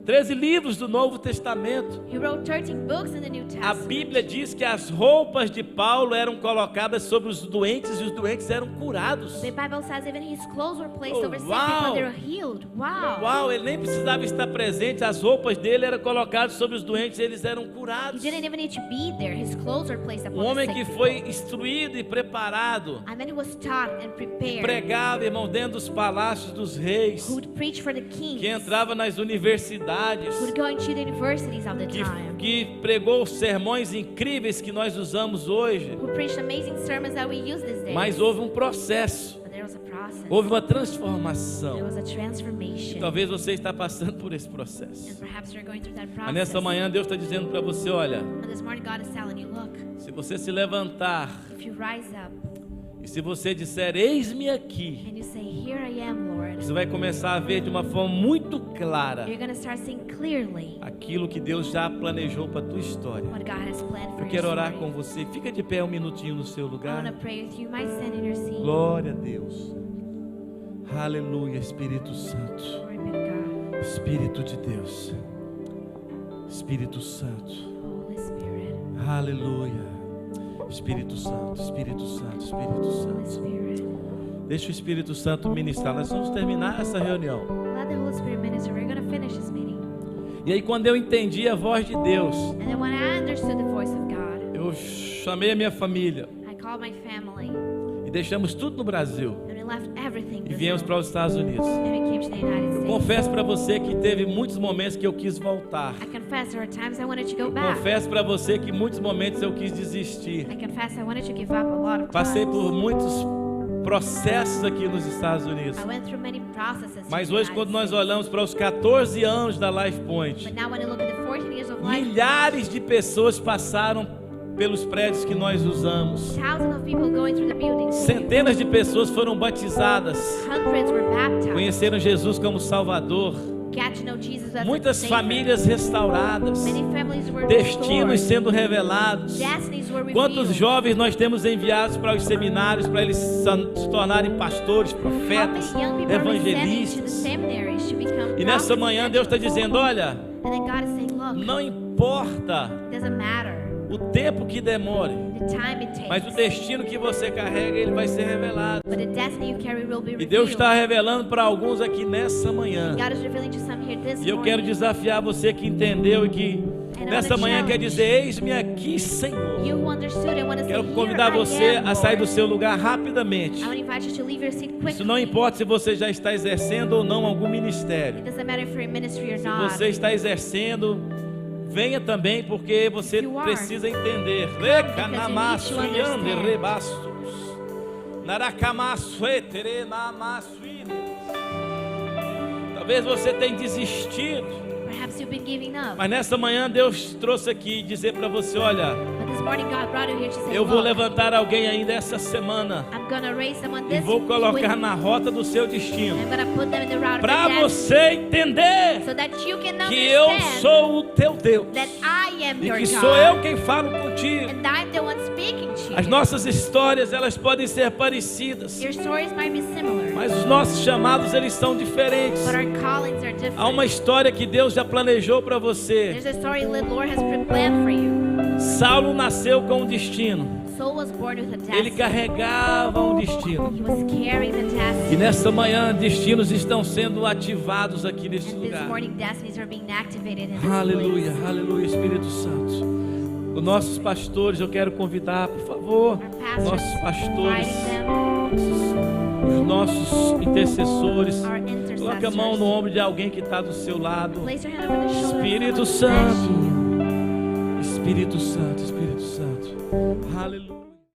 Speaker 2: 13 livros do Novo Testamento.
Speaker 1: He wrote 13 books in the New
Speaker 2: A
Speaker 1: Testament.
Speaker 2: Bíblia diz que as roupas de Paulo eram colocadas sobre os doentes e os doentes eram curados.
Speaker 1: The Bible says even his clothes were placed
Speaker 2: Oh,
Speaker 1: over sick
Speaker 2: wow.
Speaker 1: because they were healed. Wow.
Speaker 2: Uau, ele nem precisava estar presente, as roupas dele eram colocadas sobre os doentes e eles eram
Speaker 1: He
Speaker 2: curados.
Speaker 1: didn't even need to be there. His clothes were placed upon
Speaker 2: Um homem
Speaker 1: the
Speaker 2: que
Speaker 1: sick
Speaker 2: foi
Speaker 1: people.
Speaker 2: instruído e preparado,
Speaker 1: A man who was taught and prepared,
Speaker 2: pregava, irmão, dentro dos palácios dos reis,
Speaker 1: who would preach for the kings,
Speaker 2: que entrava nas universidades,
Speaker 1: who would go into the universities of the time,
Speaker 2: que pregou sermões incríveis que nós usamos hoje.
Speaker 1: who preached amazing sermons that we use these days.
Speaker 2: Mas houve um processo,
Speaker 1: But there was a process.
Speaker 2: houve uma
Speaker 1: There
Speaker 2: transformação.
Speaker 1: was a transformation.
Speaker 2: Talvez você está passando por esse
Speaker 1: And
Speaker 2: processo.
Speaker 1: perhaps you're going through that
Speaker 2: Mas
Speaker 1: process.
Speaker 2: nessa manhã Deus está dizendo para você, olha,
Speaker 1: And this morning God is telling you, look,
Speaker 2: se você se levantar
Speaker 1: if you rise up
Speaker 2: e se você disser, eis-me aqui,
Speaker 1: and you say, here I am, Lord,
Speaker 2: você vai começar a ver de uma forma muito clara
Speaker 1: you're going to start seeing clearly
Speaker 2: aquilo que Deus já planejou para a tua história.
Speaker 1: what God has planned for
Speaker 2: Eu
Speaker 1: your
Speaker 2: quero orar
Speaker 1: story.
Speaker 2: com você. Fica de pé um minutinho no seu
Speaker 1: I want
Speaker 2: lugar.
Speaker 1: to pray with you. You might stand in your seat.
Speaker 2: Glória a Deus. Aleluia, Espírito Santo.
Speaker 1: Glory be to God.
Speaker 2: Espírito de Deus. Espírito Santo.
Speaker 1: Holy Spirit.
Speaker 2: Aleluia. Espírito Santo, Espírito Santo, Espírito
Speaker 1: Holy
Speaker 2: Santo.
Speaker 1: Spirit.
Speaker 2: Deixa o Espírito Santo ministrar. Nós vamos terminar essa reunião.
Speaker 1: Let the Holy Spirit minister. We're going to finish this meeting.
Speaker 2: E aí, quando eu entendi a voz de Deus,
Speaker 1: And then when I understood the voice of God,
Speaker 2: eu chamei a minha família
Speaker 1: I called my family
Speaker 2: e deixamos tudo no Brasil
Speaker 1: and we left everything
Speaker 2: e
Speaker 1: this
Speaker 2: viemos
Speaker 1: room,
Speaker 2: para os Estados Unidos.
Speaker 1: and we came to the United
Speaker 2: Eu
Speaker 1: States.
Speaker 2: confesso para você que teve muitos momentos que eu quis voltar.
Speaker 1: I confess there were times I wanted to go
Speaker 2: Eu
Speaker 1: back.
Speaker 2: confesso para você que muitos momentos eu quis desistir.
Speaker 1: I confess I wanted to give up a lot of
Speaker 2: Passei por
Speaker 1: times.
Speaker 2: muitos processos aqui nos Estados Unidos.
Speaker 1: I went through many processes.
Speaker 2: Mas
Speaker 1: in the
Speaker 2: hoje,
Speaker 1: United
Speaker 2: quando nós
Speaker 1: States.
Speaker 2: olhamos para os 14 anos da Life Point,
Speaker 1: But now when I look at the 14 years of life,
Speaker 2: milhares de pessoas passaram pelos prédios que nós usamos.
Speaker 1: thousands of people going through the buildings.
Speaker 2: Centenas de pessoas foram batizadas,
Speaker 1: Hundreds were baptized.
Speaker 2: conheceram Jesus como Salvador.
Speaker 1: Got to know Jesus as
Speaker 2: Muitas
Speaker 1: a Savior.
Speaker 2: famílias restauradas,
Speaker 1: Many families were
Speaker 2: destinos
Speaker 1: restored.
Speaker 2: sendo revelados.
Speaker 1: Destinies were
Speaker 2: Quantos
Speaker 1: revealed.
Speaker 2: jovens nós temos enviados para os seminários para eles se tornarem pastores,
Speaker 1: How
Speaker 2: profetas,
Speaker 1: many young people are we sending to the
Speaker 2: evangelistas.
Speaker 1: seminaries to become
Speaker 2: E nessa
Speaker 1: prophets,
Speaker 2: manhã Deus está
Speaker 1: evangelists?
Speaker 2: dizendo, olha,
Speaker 1: And then God is saying, look,
Speaker 2: não importa
Speaker 1: it doesn't matter
Speaker 2: o tempo que demore,
Speaker 1: the time it takes,
Speaker 2: mas o destino que você carrega, ele vai ser revelado.
Speaker 1: but the destiny you carry will be
Speaker 2: E
Speaker 1: revealed.
Speaker 2: Deus está revelando para alguns aqui nessa manhã.
Speaker 1: God is revealing to some here this
Speaker 2: E eu quero
Speaker 1: morning.
Speaker 2: desafiar você que entendeu e que
Speaker 1: And I
Speaker 2: nessa
Speaker 1: wanna
Speaker 2: manhã quer
Speaker 1: challenge
Speaker 2: dizer, eis-me aqui, Senhor.
Speaker 1: You who understood, I want to say,
Speaker 2: Quero
Speaker 1: here
Speaker 2: convidar
Speaker 1: I
Speaker 2: você
Speaker 1: am,
Speaker 2: a sair do
Speaker 1: Lord.
Speaker 2: seu lugar rapidamente.
Speaker 1: I want to invite you to leave your seat quickly.
Speaker 2: Isso não importa se você já está exercendo ou não algum ministério.
Speaker 1: It doesn't matter if you're in ministry or
Speaker 2: Se
Speaker 1: not.
Speaker 2: você está exercendo, venha também, porque você
Speaker 1: If you are,
Speaker 2: precisa entender.
Speaker 1: because you need to understand.
Speaker 2: Rebastos. Naracamaço, eterenamaço. Talvez você tenha desistido,
Speaker 1: Perhaps you've been giving up.
Speaker 2: mas nessa manhã Deus trouxe aqui dizer para você, olha,
Speaker 1: But this morning God brought you here to say,
Speaker 2: eu vou
Speaker 1: look,
Speaker 2: levantar alguém ainda essa semana
Speaker 1: I'm gonna raise someone
Speaker 2: e
Speaker 1: this
Speaker 2: vou colocar
Speaker 1: week.
Speaker 2: na rota do seu destino,
Speaker 1: I'm gonna put them in the route of
Speaker 2: para
Speaker 1: their destiny,
Speaker 2: você entender
Speaker 1: so that you can
Speaker 2: que eu
Speaker 1: understand
Speaker 2: sou o teu Deus
Speaker 1: that I am
Speaker 2: e
Speaker 1: your
Speaker 2: que
Speaker 1: God.
Speaker 2: sou eu quem falo contigo.
Speaker 1: And I'm the one speaking to you.
Speaker 2: As nossas histórias, elas podem ser parecidas,
Speaker 1: Your stories might be similar,
Speaker 2: mas os nossos chamados, eles são diferentes.
Speaker 1: but our callings are different.
Speaker 2: Há uma história que Deus já planejou para você.
Speaker 1: There's a story the Lord has planned for you.
Speaker 2: Saulo nasceu com um destino.
Speaker 1: Saul was born with a
Speaker 2: Ele
Speaker 1: destiny.
Speaker 2: carregava um destino.
Speaker 1: He was carrying the
Speaker 2: E
Speaker 1: destiny.
Speaker 2: nessa manhã, destinos estão sendo ativados aqui neste
Speaker 1: And this
Speaker 2: lugar.
Speaker 1: morning, destinies are being activated in this
Speaker 2: Aleluia,
Speaker 1: place.
Speaker 2: aleluia, Espírito Santo. Os nossos pastores, eu quero convidar, por favor,
Speaker 1: Our pastors,
Speaker 2: nossos pastores,
Speaker 1: inviting them,
Speaker 2: os nossos intercessores.
Speaker 1: our
Speaker 2: Coloque a mão no
Speaker 1: intercessors.
Speaker 2: ombro de alguém que está do seu lado.
Speaker 1: Place your hand over the shoulder of
Speaker 2: Espírito
Speaker 1: someone who's next to
Speaker 2: Santo.
Speaker 1: you.
Speaker 2: Espírito Santo, Espírito Santo. Aleluia.